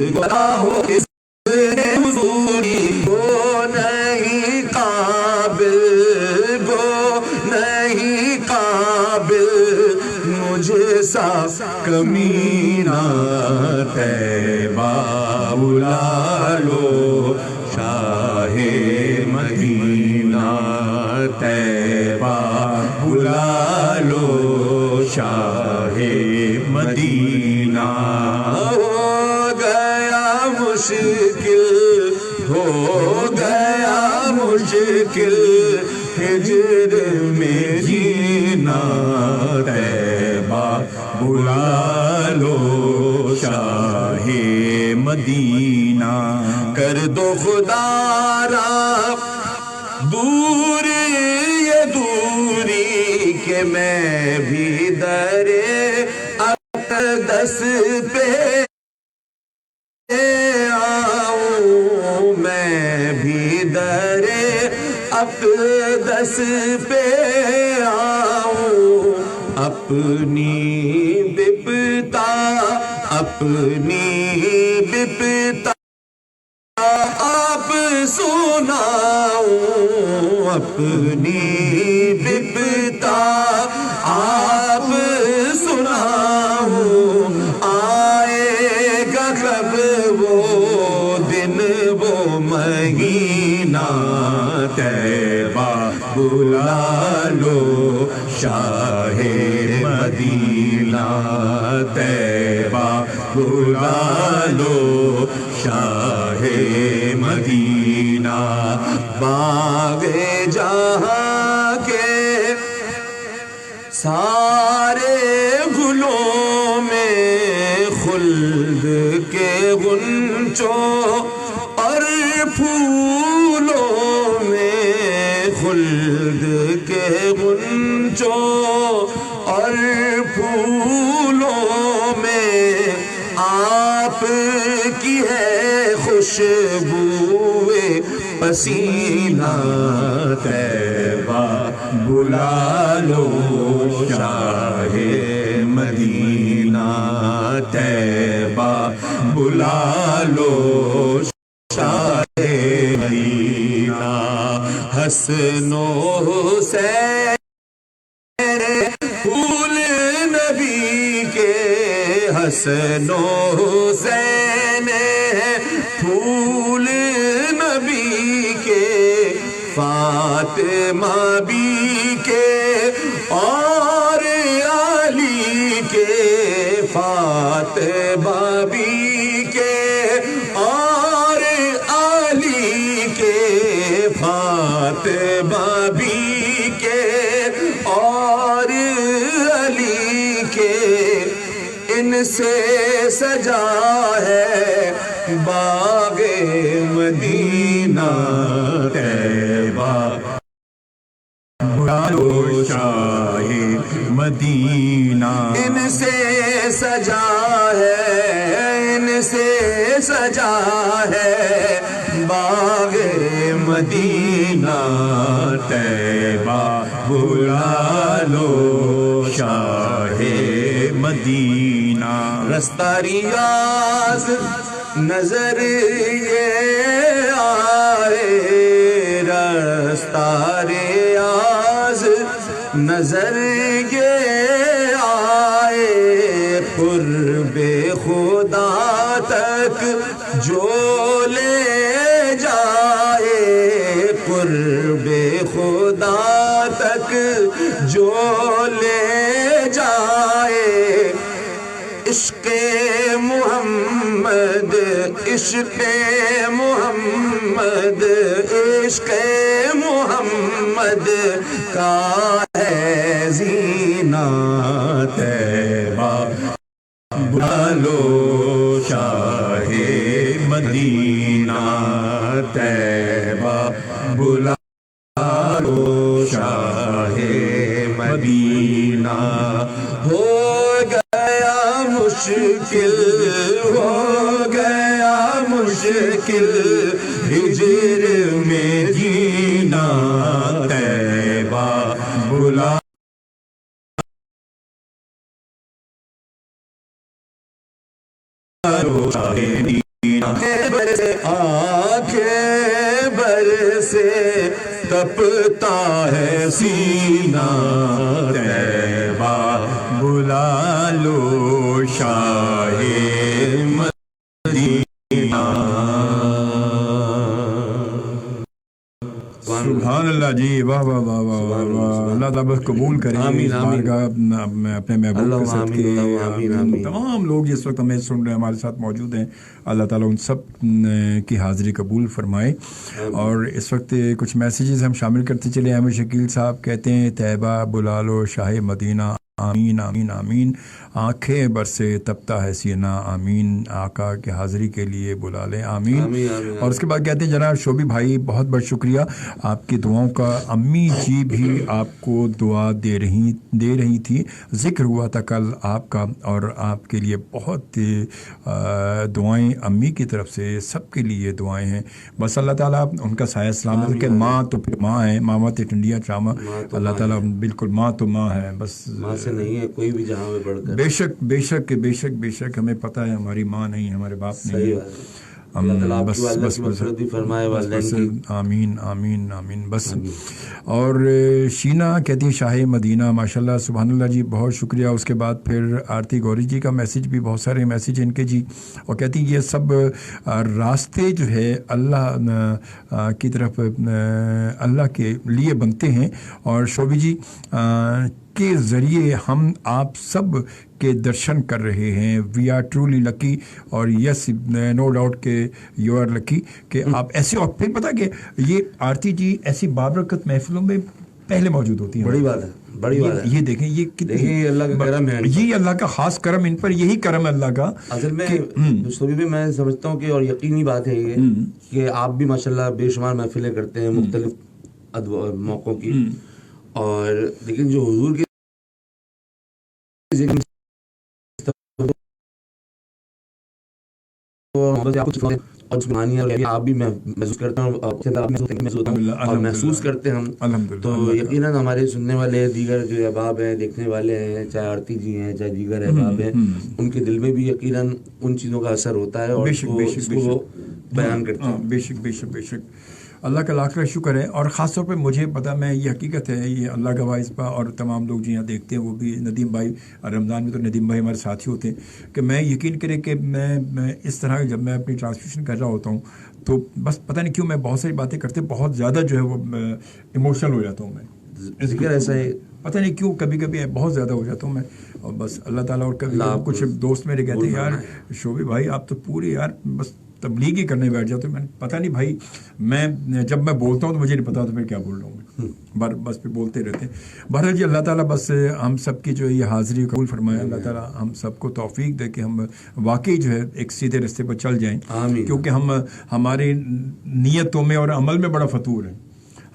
ہو اس حضوری وہ نہیں قابل، وہ نہیں قابل مجھے سا کمینہ طیبہ بلا لو شاہ مدینہ طیبہ بلا لو شاہ مدینہ مشکل ہو گیا مشکل ہجر میں جینا طیبہ بلا لو شاہ مدینہ کر دو خدا را دور یہ دوری کہ میں بھی در اقدس پہ آؤں، میں بھی در اقدس پہ آؤں، اپنی بپتا اپنی بپتا آپ سناؤں، اپنی بپتا آپ سناؤں، آئے گا کب وہ دن وہ مہینہ طیبہ بلا لو شاہ مدینہ طیبہ بلا لو شاہ مدینہ باغ جہاں کے سارے گلوں میں خلد کے غنچوں اور پھولوں میں خلد کے غنچوں اور پھولوں میں آپ کی ہے خوشبوئے پسینہ طیبہ بلا لو شاہ مدینہ طیبہ بلا لو شاہ مدینہ حسن و حسین پھول نبی کے حسن و حسین پھول نبی کے فاطمہ بی کے اور علی کے فاطمہ بی کے اور علی کے فاطمہ بی کے اور علی کے ان سے سجا ہے باغ مدینہ طیبہ بلا لو شاہ مدینہ ان سے سجا ہے ان سے سجا ہے باغ مدینہ طیبہ بلا لو شاہ مدینہ رستہ ریاض نظر یہ آئے رستہ ریاض نظر یہ آئے قرب خدا تک جو لے جائے قرب خدا تک جو لے جائے عشق محمد عشق محمد عشق محمد کا ہے زینہ طیبہ بلا لو شاہ مدینہ طیبہ بلا لو شاہ مدینہ ہو گیا مشکل ہو گیا مشکل ہجر میں جینا طیبہ بلا لو شاہ آنکھیں بر سے تپتا ہے سینہ طیبہ بلا لو شاہ مدینہ. سبحان اللہ جی، واہ واہ واہ واہ واہ. اللہ تعالیٰ بس قبول کرے اس بارگاہ میں اپنے محبوب کے ساتھ کے تمام لوگ اس وقت ہمیں سن رہے ہیں، ہمارے ساتھ موجود ہیں. اللہ تعالیٰ ان سب کی حاضری قبول فرمائے. اور اس وقت کچھ میسیجز ہم شامل کرتے چلے. احمد شکیل صاحب کہتے ہیں طیبہ بلا لو شاہ مدینہ، آمین آمین آمین. آنکھیں برسے تپتا ہے سینہ، آمین. آقا کی حاضری کے لیے بلا لیں، آمین. اور اس کے بعد کہتے ہیں جناب شوبی بھائی بہت بہت شکریہ آپ کی دعاؤں کا. امی جی بھی آپ کو دعا دے رہی تھی، ذکر ہوا تھا کل آپ کا، اور آپ کے لیے بہت دعائیں امی کی طرف سے، سب کے لیے دعائیں ہیں. بس اللہ تعالیٰ ان کا سایہ سلامت رکھے. ماں تو پھر ماں ہے، ماما تے ٹنڈیا چاما. اللہ تعالیٰ بالکل ماں تو ماں ہے، بس ماں سے نہیں ہے کوئی بھی جہاں میں بڑھ کر. بے شک بے شک بے شک بے شک ہمیں پتہ ہے ہماری ماں نہیں، ہمارے باپ نہیں ہے. بس بس بس آمین آمین آمین بس. اور شینا کہتی ہے شاہ مدینہ، ماشاءاللہ سبحان اللہ جی، بہت شکریہ. اس کے بعد پھر آرتی گوری جی کا میسج بھی، بہت سارے میسج ان کے جی. اور کہتی ہیں یہ سب راستے جو ہے اللہ کی طرف اللہ کے لیے بنتے ہیں، اور شوبی جی کے ذریعے ہم آپ سب کے درشن کر رہے ہیں. وی آر ٹرولی لکی. اور یس نو ڈاؤٹ کہ یو آر لکی کہ آپ ایسے. اور پھر پتہ کہ یہ آرتی جی ایسی بابرکت محفلوں میں پہلے موجود ہوتی ہیں. بڑی بات ہے، بڑی بات ہے. یہ دیکھیں یہ کتنی اللہ کا کرم ہے، یہ اللہ کا خاص کرم ان پر، یہی کرم ہے اللہ کا. اصل میں شوبی بھی میں سمجھتا ہوں کہ، اور یقینی بات ہے یہ کہ آپ بھی ماشاءاللہ بے شمار محفلیں کرتے ہیں مختلف موقعوں کی. اور لیکن جو حضور کی آپ بھی محسوس کرتے ہیں اور محسوس کرتے ہیں ہم، تو یقیناً ہمارے سننے والے دیگر جو احباب ہیں، دیکھنے والے ہیں، چاہے آرتی جی ہیں چاہے دیگر احباب ہیں، ان کے دل میں بھی یقیناً ان چیزوں کا اثر ہوتا ہے اور اس کو وہ بیان کرتے ہیں. بے شک بے شک بے شک. اللہ کا لاکھ لاکھ شکر ہے. اور خاص طور پہ مجھے پتا، میں یہ حقیقت ہے، یہ اللہ کا باعث پا، اور تمام لوگ جو یہاں دیکھتے ہیں وہ بھی، ندیم بھائی رمضان میں تو ندیم بھائی ہمارے ساتھی ہوتے ہیں، کہ میں یقین کریں کہ میں اس طرح جب میں اپنی ٹرانسلیشن کر رہا ہوتا ہوں تو بس پتہ نہیں کیوں میں بہت ساری باتیں کرتے بہت زیادہ جو ہے وہ ایموشنل ہو جاتا ہوں. میں ذکر ایسا ہے، پتہ نہیں کیوں کبھی کبھی بہت زیادہ ہو جاتا ہوں میں. اور بس اللہ تعالیٰ. اور کبھی کچھ دوست میرے کہتے ہیں یار شوبی بھائی آپ تو پورے یار بس تبلیغ ہی کرنے بیٹھ جاتے. میں پتہ نہیں بھائی، میں جب میں بولتا ہوں تو مجھے نہیں پتا تو پھر کیا بول رہا ہوں، بس پھر بولتے رہتے ہیں. بہرحال جی اللہ تعالیٰ بس ہم سب کی جو یہ حاضری قبول فرمائے. اللہ تعالیٰ ہم سب کو توفیق دے کہ ہم واقعی جو ہے ایک سیدھے رستے پر چل جائیں. کیونکہ ہماری نیتوں میں اور عمل میں بڑا فتور ہے.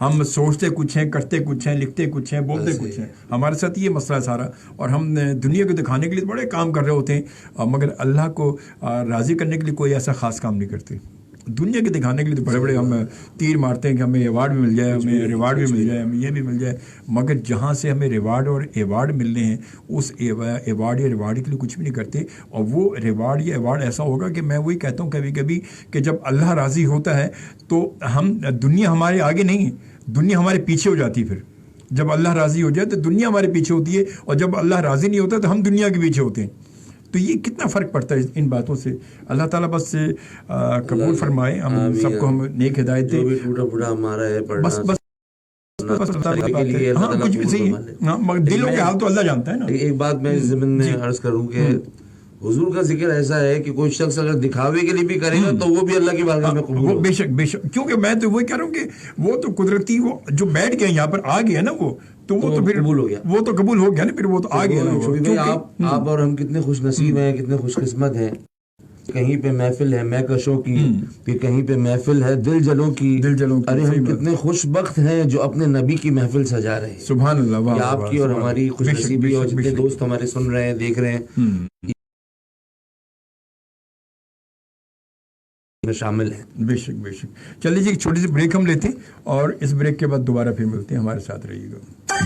ہم سوچتے کچھ ہیں، کرتے کچھ ہیں، لکھتے کچھ ہیں، بولتے کچھ ہیں. ہمارے ساتھ یہ مسئلہ سارا. اور ہم دنیا کو دکھانے کے لیے بڑے کام کر رہے ہوتے ہیں، مگر اللہ کو راضی کرنے کے لیے کوئی ایسا خاص کام نہیں کرتے. دنیا کے دکھانے کے لیے تو بڑے بڑے ہم تیر مارتے ہیں کہ ہمیں ایوارڈ بھی مل جائے، ہمیں ریوارڈ بھی مل جائے، ہمیں یہ بھی مل جائے. مگر جہاں سے ہمیں ریوارڈ اور ایوارڈ ملنے ہیں، اس ایوارڈ یا ریوارڈ کے لیے کچھ بھی نہیں کرتے. اور وہ ریوارڈ یا ایوارڈ ایسا ہوگا کہ میں وہی کہتا ہوں کبھی کبھی کہ جب اللہ راضی ہوتا ہے تو ہم دنیا ہمارے آگے نہیں ہے، دنیا ہمارے پیچھے ہو جاتی. پھر جب اللہ راضی ہو جائے تو دنیا ہمارے پیچھے ہوتی ہے، اور جب اللہ راضی نہیں ہوتا تو ہم دنیا کے پیچھے ہوتے ہیں. تو یہ کتنا فرق پڑتا ہے ان باتوں سے. اللہ تعالیٰ بس قبول فرمائے، ہم سب کو ہم نیک ہدایت دے. بس بس ہاں کچھ بھی صحیح ہے، مگر دلوں کے حال تو اللہ جانتا ہے نا. ایک بات میں ضمن میں عرض کروں کہ حضور کا ذکر ایسا ہے کہ کوئی شخص اگر دکھاوے کے لیے بھی کرے گا تو وہ بھی اللہ کی بارگاہ میں قبول ہوگا. بے شک بے شک. کیونکہ میں تو وہی کہہ رہا ہوں کہ وہ تو قدرتی وہ جو بیٹھ گئے یہاں پر آ گیا نا، وہ تو پھر قبول ہو گیا، وہ تو قبول ہو گیا نا، پھر وہ تو آ گیا. آپ اور ہم کتنے خوش نصیب ہیں، کتنے خوش قسمت ہیں. کہیں پہ محفل ہے مہکشوں کی، پھر کہیں پہ محفل ہے دل جلوں کی. ارے ہم کتنے خوش بخت ہیں جو اپنے نبی کی محفل سجا رہے ہیں. سبحان اللہ. آپ کی اور ہماری خوش نصیبی، اور جتنے دوست ہمارے سن رہے ہیں، دیکھ رہے ہیں، شامل ہیں. بے شک بے شک. چلیے جی ایک چھوٹی سی بریک ہم لیتے ہیں، اور اس بریک کے بعد دوبارہ پھر ملتے ہیں. ہمارے ساتھ رہیے گا.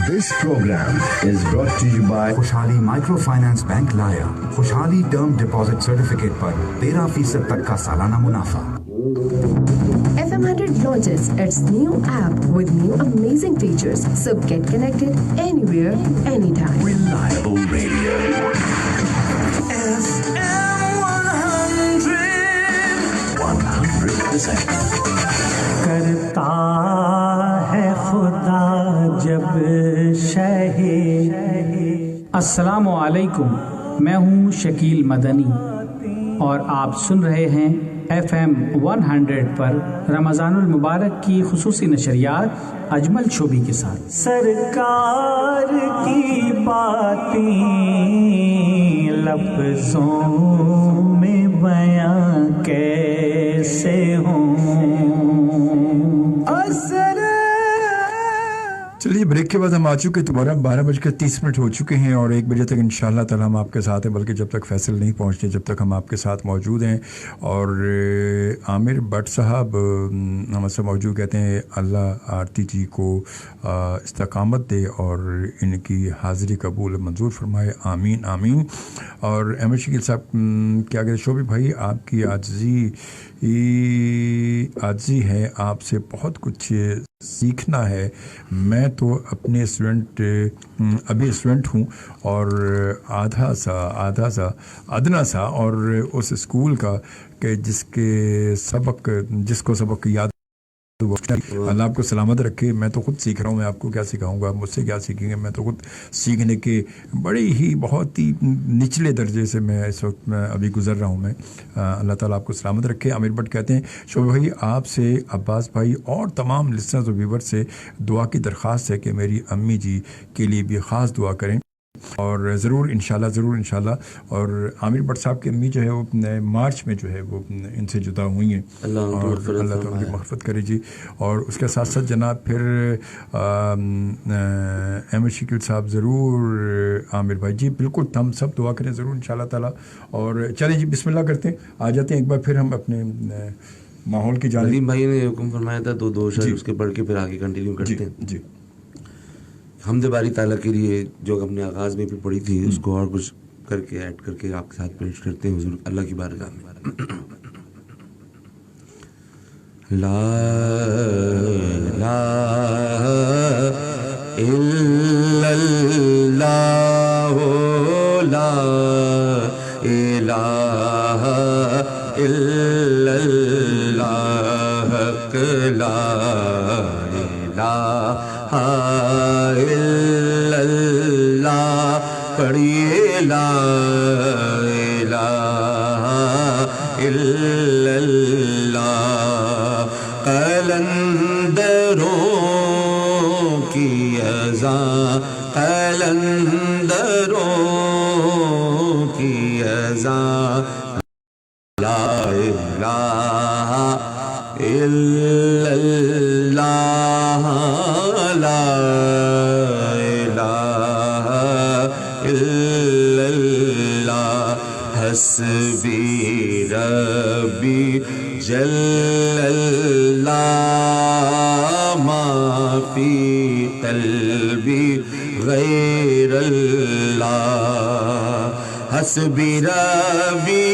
This program is brought to you by خوشحالی مائکرو فائنانس بینک لایا خوشحالی ٹرم ڈپازٹ سرٹیفکیٹ پر 13% تک کا سالانہ منافع. FM 100 launches its new app with new amazing features. So get connected anywhere, anytime. Reliable radio. FM 100%. کرتا ہے خدا جب شہی. السلام علیکم، میں ہوں شکیل مدنی اور آپ سن رہے ہیں FM 100 پر رمضان المبارک کی خصوصی نشریات اجمل شوبی کے ساتھ. سرکار کی باتیں لفظوں میں بیاں کیسے ہوں. چلیے بریک کے بعد ہم آ چکے، دوبارہ 12:30 ہو چکے ہیں اور 1 بجے تک انشاءاللہ تعالی ہم آپ کے ساتھ ہیں، بلکہ جب تک فیصل نہیں پہنچتے جب تک ہم آپ کے ساتھ موجود ہیں. اور عامر بٹ صاحب ہم سے موجود کہتے ہیں اللہ آرتی جی کو استقامت دے اور ان کی حاضری قبول منظور فرمائے، آمین آمین. اور احمد شکیل صاحب کیا کہتے ہیں، شوبی بھائی آپ کی عاجزی ہے، آپ سے بہت کچھ سیکھنا ہے. میں تو اپنے ابھی اسٹوڈنٹ ہوں اور ادنا سا اور اس اسکول کا کہ جس کو سبق یاد، اللہ آپ کو سلامت رکھے. میں تو خود سیکھ رہا ہوں، میں آپ کو کیا سکھاؤں گا، مجھ سے کیا سیکھیں گے. میں تو خود سیکھنے کے بہت ہی نچلے درجے سے میں اس وقت ابھی گزر رہا ہوں. میں اللہ تعالیٰ آپ کو سلامت رکھے. عامر بٹ کہتے ہیں شعبہ بھائی آپ سے، عباس بھائی اور تمام لسنرز و ویور سے دعا کی درخواست ہے کہ میری امی جی کے لیے بھی خاص دعا کریں. اور ضرور انشاءاللہ. اور عامر بٹ صاحب کی امی جو ہے وہ مارچ میں جو ہے وہ ان سے جدا ہوئی ہیں، اللہ تعالیٰ کی مغفرت کرے جی. اور اس کے ساتھ ساتھ جناب پھر احمد شکیل صاحب ضرور عامر بھائی جی بالکل ہم سب دعا کریں ضرور انشاءاللہ تعالیٰ. اور چلیں جی بسم اللہ کرتے ہیں، آ جاتے ہیں ایک بار پھر ہم اپنے ماحول کی جانب. ندیم بھائی نے حکم فرمایا تھا دو شعر اس کے پڑھ کے پھر آگے کنٹینیو کرتے ہیں. جی حمد باری تعالیٰ کے لیے جو ہم نے آغاز میں بھی پڑھی تھی اس کو اور کچھ کر کے ایڈ کر کے آپ کے ساتھ پیش کرتے ہیں حضور اللہ کی بارگاہ میں. لا الہ الا اللہ لا الہ الا اللہ لا الہ الا اللہ پڑھیے لا الہ الا اللہ. قلندروں کی اذان، قلندروں کی اذان لا الہ الا اللہ لا الہ الا اللہ. حسبی ربی جل اللہ ما فی قلبی غیر اللہ. حسبی ربی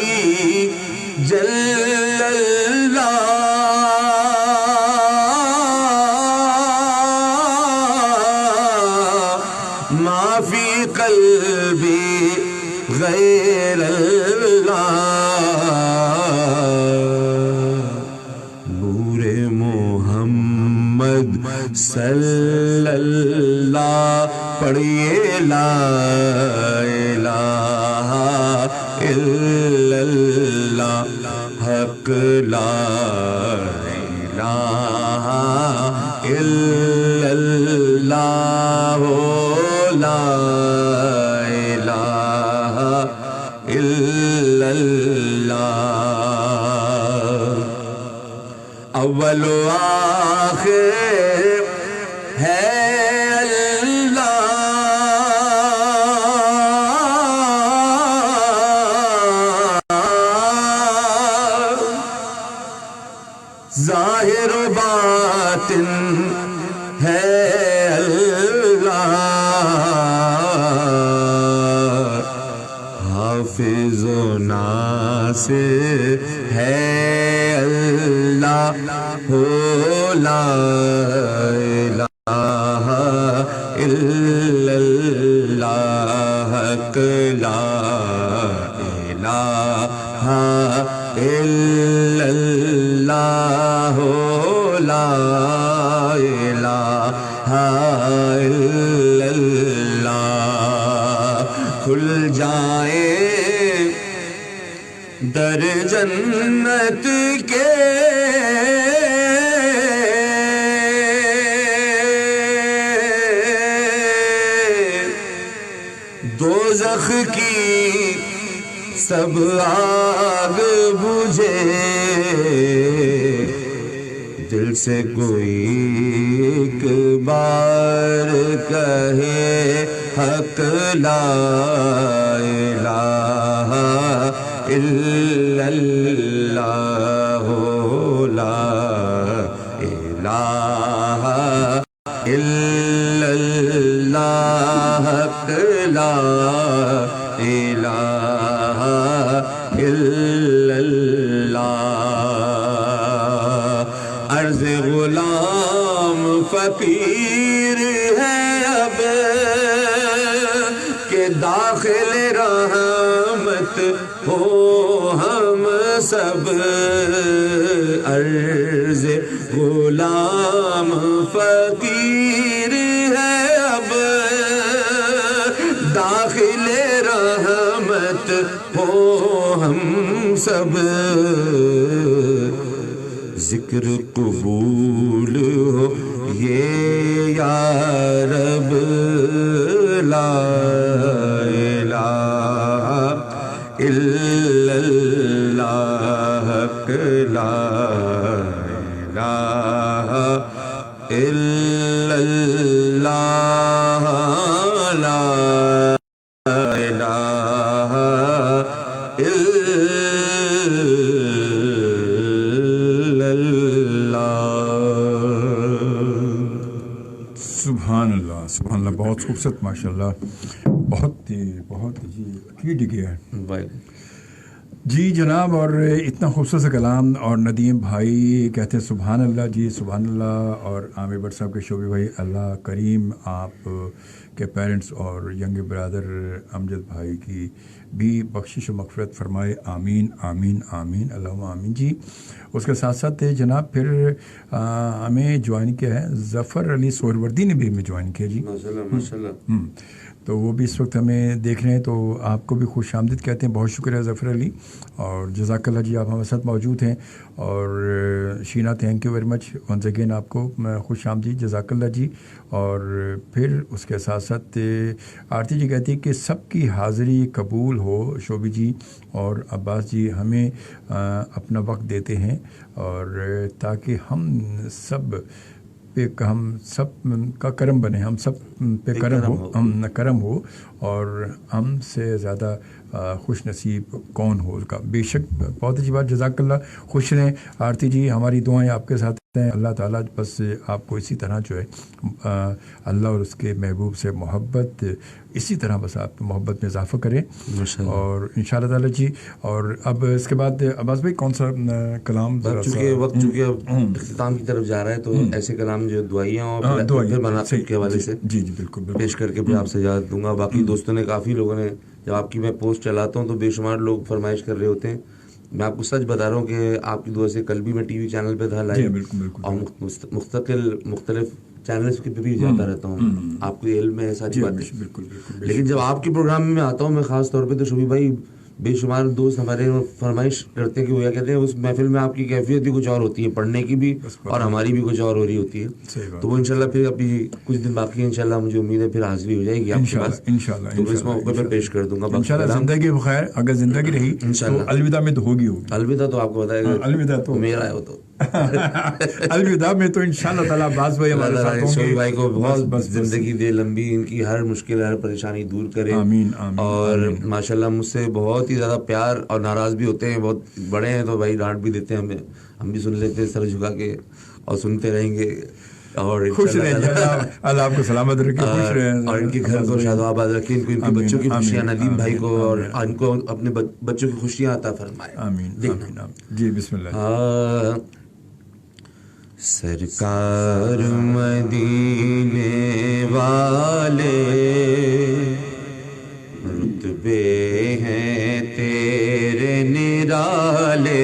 جل اللہ ما فی قلبی غیر اللہ. نور محمد صلی اللہ پڑھیے لا الہ الا اللہ حق لا الہ الا اللہ لا الہ الا اللہ. اول و آخر ہے ظاہر و باطن ہے اللہ. حافظ و ناصر ہے اللہ. اللہ لا الہ الا اللہ کھل جائے در جنت کے دوزخ کی سب آگ بجھے دل سے کوئی ایک بار کہے حق لا الہ الا اللہ لا الہ الا اللہ حق لا الہ الا اللہ عرض غلام فقیر ہے اب کہ داخل رحمت ہو ہم سب عرض غلام فقیر ہے اب داخل رحمت ہو ہم سب ذکر قبول ہو یہ یا رب لا الہ الا اللہ لا الہ الا اللہ لا الہ الا اللہ سبحان اللہ سبحان اللہ بہت خوبصورت ماشاء اللہ بہت جی عقید گیا ہے جی جناب اور اتنا خوبصورت سا کلام اور ندیم بھائی کہتے ہیں سبحان اللہ جی سبحان اللہ اور عامر بٹ صاحب کے شعبے بھائی اللہ کریم آپ کے پیرنٹس اور ینگ برادر امجد بھائی کی بھی بخشش و مغفرت فرمائے آمین آمین آمین اللہم آمین جی اس کے ساتھ ساتھ جناب پھر ہمیں جوائن کیا ہے ظفر علی سہروردی نے بھی ہمیں جوائن کیا جی ماشاء اللہ تو وہ بھی اس وقت ہمیں دیکھ رہے ہیں تو آپ کو بھی خوش آمدید کہتے ہیں بہت شکریہ ظفر علی اور جزاک اللہ جی آپ ہمارے ساتھ موجود ہیں اور Shina thank you very much once again آپ کو خوش آمدید جزاک اللہ جی اور پھر اس کے ساتھ ساتھ آرتی جی کہتی ہے کہ سب کی حاضری قبول ہو شوبی جی اور عباس جی ہمیں اپنا وقت دیتے ہیں اور تاکہ ہم سب کا کرم بنے ہم سب پہ کرم ہو اور ہم سے زیادہ خوش نصیب کون ہو کا بے شک بہت اچھی بات جزاک اللہ خوش رہیں آرتی جی ہماری دعائیں آپ کے ساتھ ہیں اللہ تعالیٰ بس آپ کو اسی طرح جو ہے اللہ اور اس کے محبوب سے محبت اسی طرح بس آپ محبت میں اضافہ کریں اور انشاءاللہ تعالیٰ جی اور اب اس کے بعد عباس بھائی کون سا کلام چونکہ وقت اختتام کی طرف جا رہا ہے تو ایسے کلام جو دعائیاں اور مناسب کے حوالے سے جی بالکل پیش کر کے پھر آپ سے اجازت دوں گا باقی دوستوں نے کافی لوگوں نے جب آپ کی میں پوسٹ چلاتا ہوں تو بے شمار لوگ فرمائش کر رہے ہوتے ہیں میں آپ کو سچ بتا رہا ہوں کہ آپ کی دعا سے کل بھی میں ٹی وی چینل پہ تھا لائیو اور مختلف چینلز پہ بھی جاتا رہتا ہوں آپ کو علم ہے ساری باتیں لیکن جب آپ کے پروگرام میں آتا ہوں میں خاص طور پہ تو شوبی بھائی بے شمار دوست ہمارے فرمائش کرتے ہیں کہ وہ کیا کہتے ہیں اس محفل میں آپ کی کیفیت بھی کچھ اور ہوتی ہے پڑھنے کی بھی اور ہماری بھی کچھ اور ہو رہی ہوتی ہے تو وہ انشاءاللہ پھر ابھی کچھ دن باقی ہے انشاءاللہ مجھے امید ہے پھر حاضری ہو جائے گی آپ کے پاس تو اس موقع پہ پیش کر دوں گا انشاءاللہ زندگی بخیر اگر زندگی رہی انشاءاللہ الوداع میں تو ہوگی الوداع تو آپ کو بتائے گا الوداع تو میرا ہے وہ تو الوداع میں تو انشاءاللہ تعالیٰ عباس بھائی ہمارے ساتھ ہوں گے بھائی کو بہت زندگی دے لمبی ان کی ہر مشکل ہر پریشانی دور کرے اور ماشاءاللہ مجھ سے بہت ہی زیادہ پیار اور ناراض بھی ہوتے ہیں بہت بڑے ہیں تو بھائی ڈانٹ بھی دیتے ہیں ہمیں ہم بھی سن لیتے ہیں سر جھکا کے اور سنتے رہیں گے اور خوش رہیں اللہ آپ کو سلامت رکھے خوش رہیں اور ان کے گھر کو شاد و آباد رکھے ان کے بچوں کی خوشیاں ندیم بھائی کو اور ان کو اپنے بچوں کی خوشیاں عطا فرمائے آمین جی بسم اللہ سرکار مدینے والے رتبے ہیں تیرے نرالے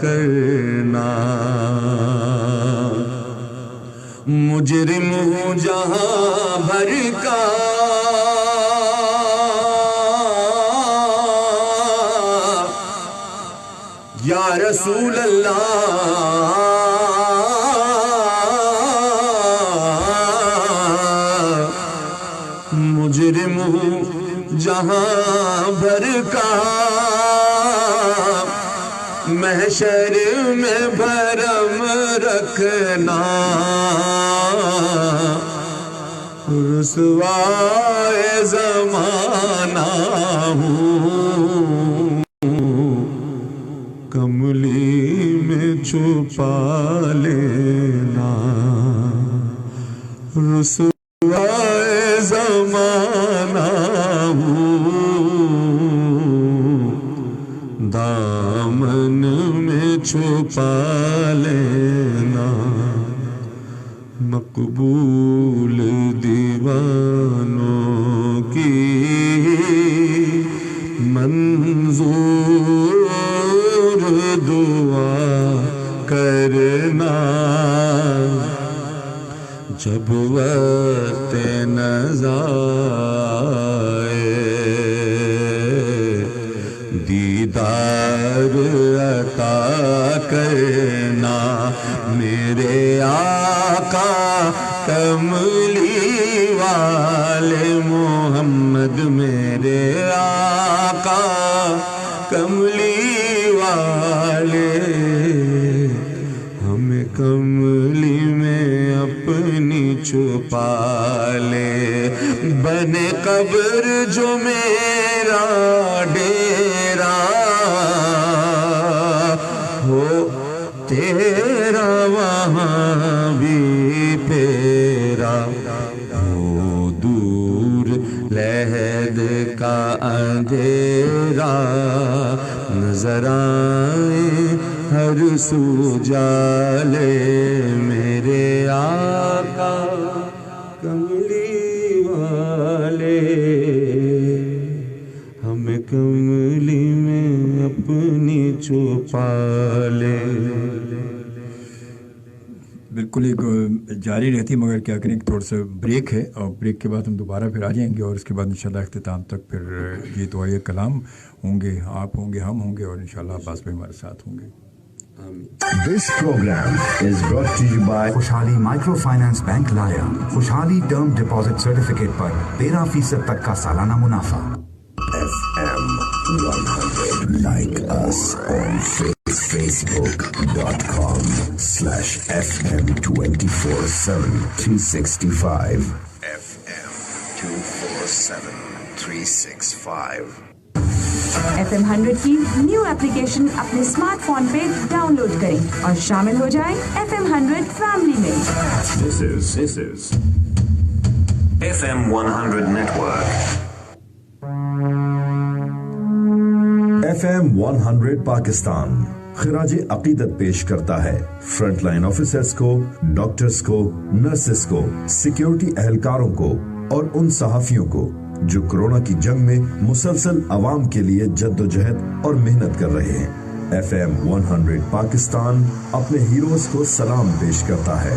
کرنا مجرم ہوں جہاں بھر کا یا رسول اللہ مجرم ہوں جہاں بھر کا محشر میں بھرم رکھنا رسوائے زمانہ ہوں کملی میں چھپا لینا رسوائے زمانہ ہوں دامن میں چھپا لینا مقبول دیوانوں کی منظور دعا کرنا جب وقت نزا دیدار عطا کرنا میرے آقا کملی والے محمد میرے آقا کملی والے ہمیں کملی میں اپنی چھپا لے بنے قبر جو میرا ڈیرا ہو تیرا وہاں بھی پیرا ہو دور لحد کا اندھیرا نظر آئے ہر سو جالے میرے آقا کملی والے ہمیں کملی میں اپنی چھپا لے بالکل ایک جاری رہتی مگر کیا کریں کہ تھوڑا سا بریک ہے اور بریک کے بعد ہم دوبارہ پھر آ جائیں گے اور اس کے بعد انشاءاللہ اختتام تک پھر یہ دعائے کلام ہوں گے آپ ہوں گے ہم ہوں گے اور انشاءاللہ عباس بھائی ہمارے ساتھ ہوں گے. This program is brought to you by خوشحالی مائکرو فائنانس بینک لایا خوشحالی ٹرم ڈپازٹ سرٹیفکیٹ پر 13% تک کا سالانہ منافع. FM 100. Like us on Facebook.com/FM 24/7 365. FM 24/7 365. FM 100 کی نیو ایپلیکیشن اپنے اسمارٹ فون پہ ڈاؤن لوڈ کریں اور شامل ہو جائیں FM 100 فیملی میں. This is FM 100 Network. FM 100 Pakistan خراج عقیدت پیش کرتا ہے فرنٹ لائن آفیسرز کو، ڈاکٹرز کو، نرسز کو، سیکیورٹی اہلکاروں کو اور ان صحافیوں کو جو کرونا کی جنگ میں مسلسل عوام کے لیے جد و جہد اور محنت کر رہے ہیں. FM 100 پاکستان اپنے ہیروز کو سلام پیش کرتا ہے.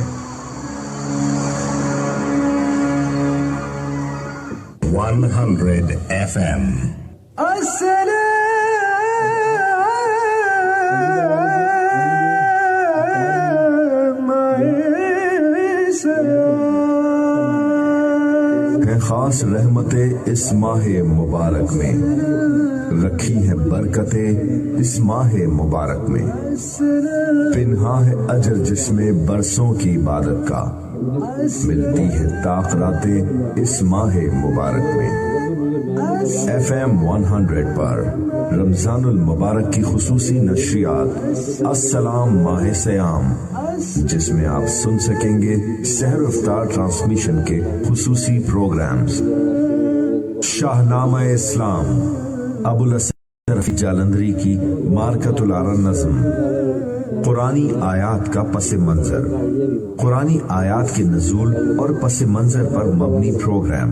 100 FM. خاص رحمتیں اس ماہ مبارک میں رکھی ہیں برکتیں اس ماہ مبارک میں پنہا ہے اجر جس میں برسوں کی عبادت کا ملتی ہے طاقتیں اس ماہ مبارک میں. FM 100 پر رمضان المبارک کی خصوصی نشریات السلام ماہ سیام جس میں آپ سن سکیں گے سحر افطار ٹرانسمیشن کے خصوصی پروگرامز. شاہنامہ اسلام ابو الاسر حفیظ جالندری کی مارکۃ العرا نظم قرآنی آیات کا پس منظر قرآنی آیات کے نزول اور پس منظر پر مبنی programme.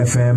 FM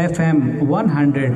FM 100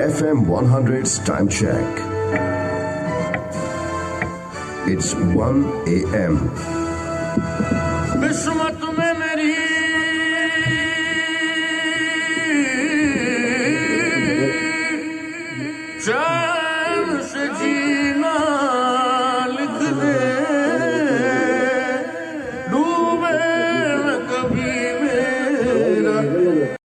FM 100's time check. It's 1 a.m. Basmat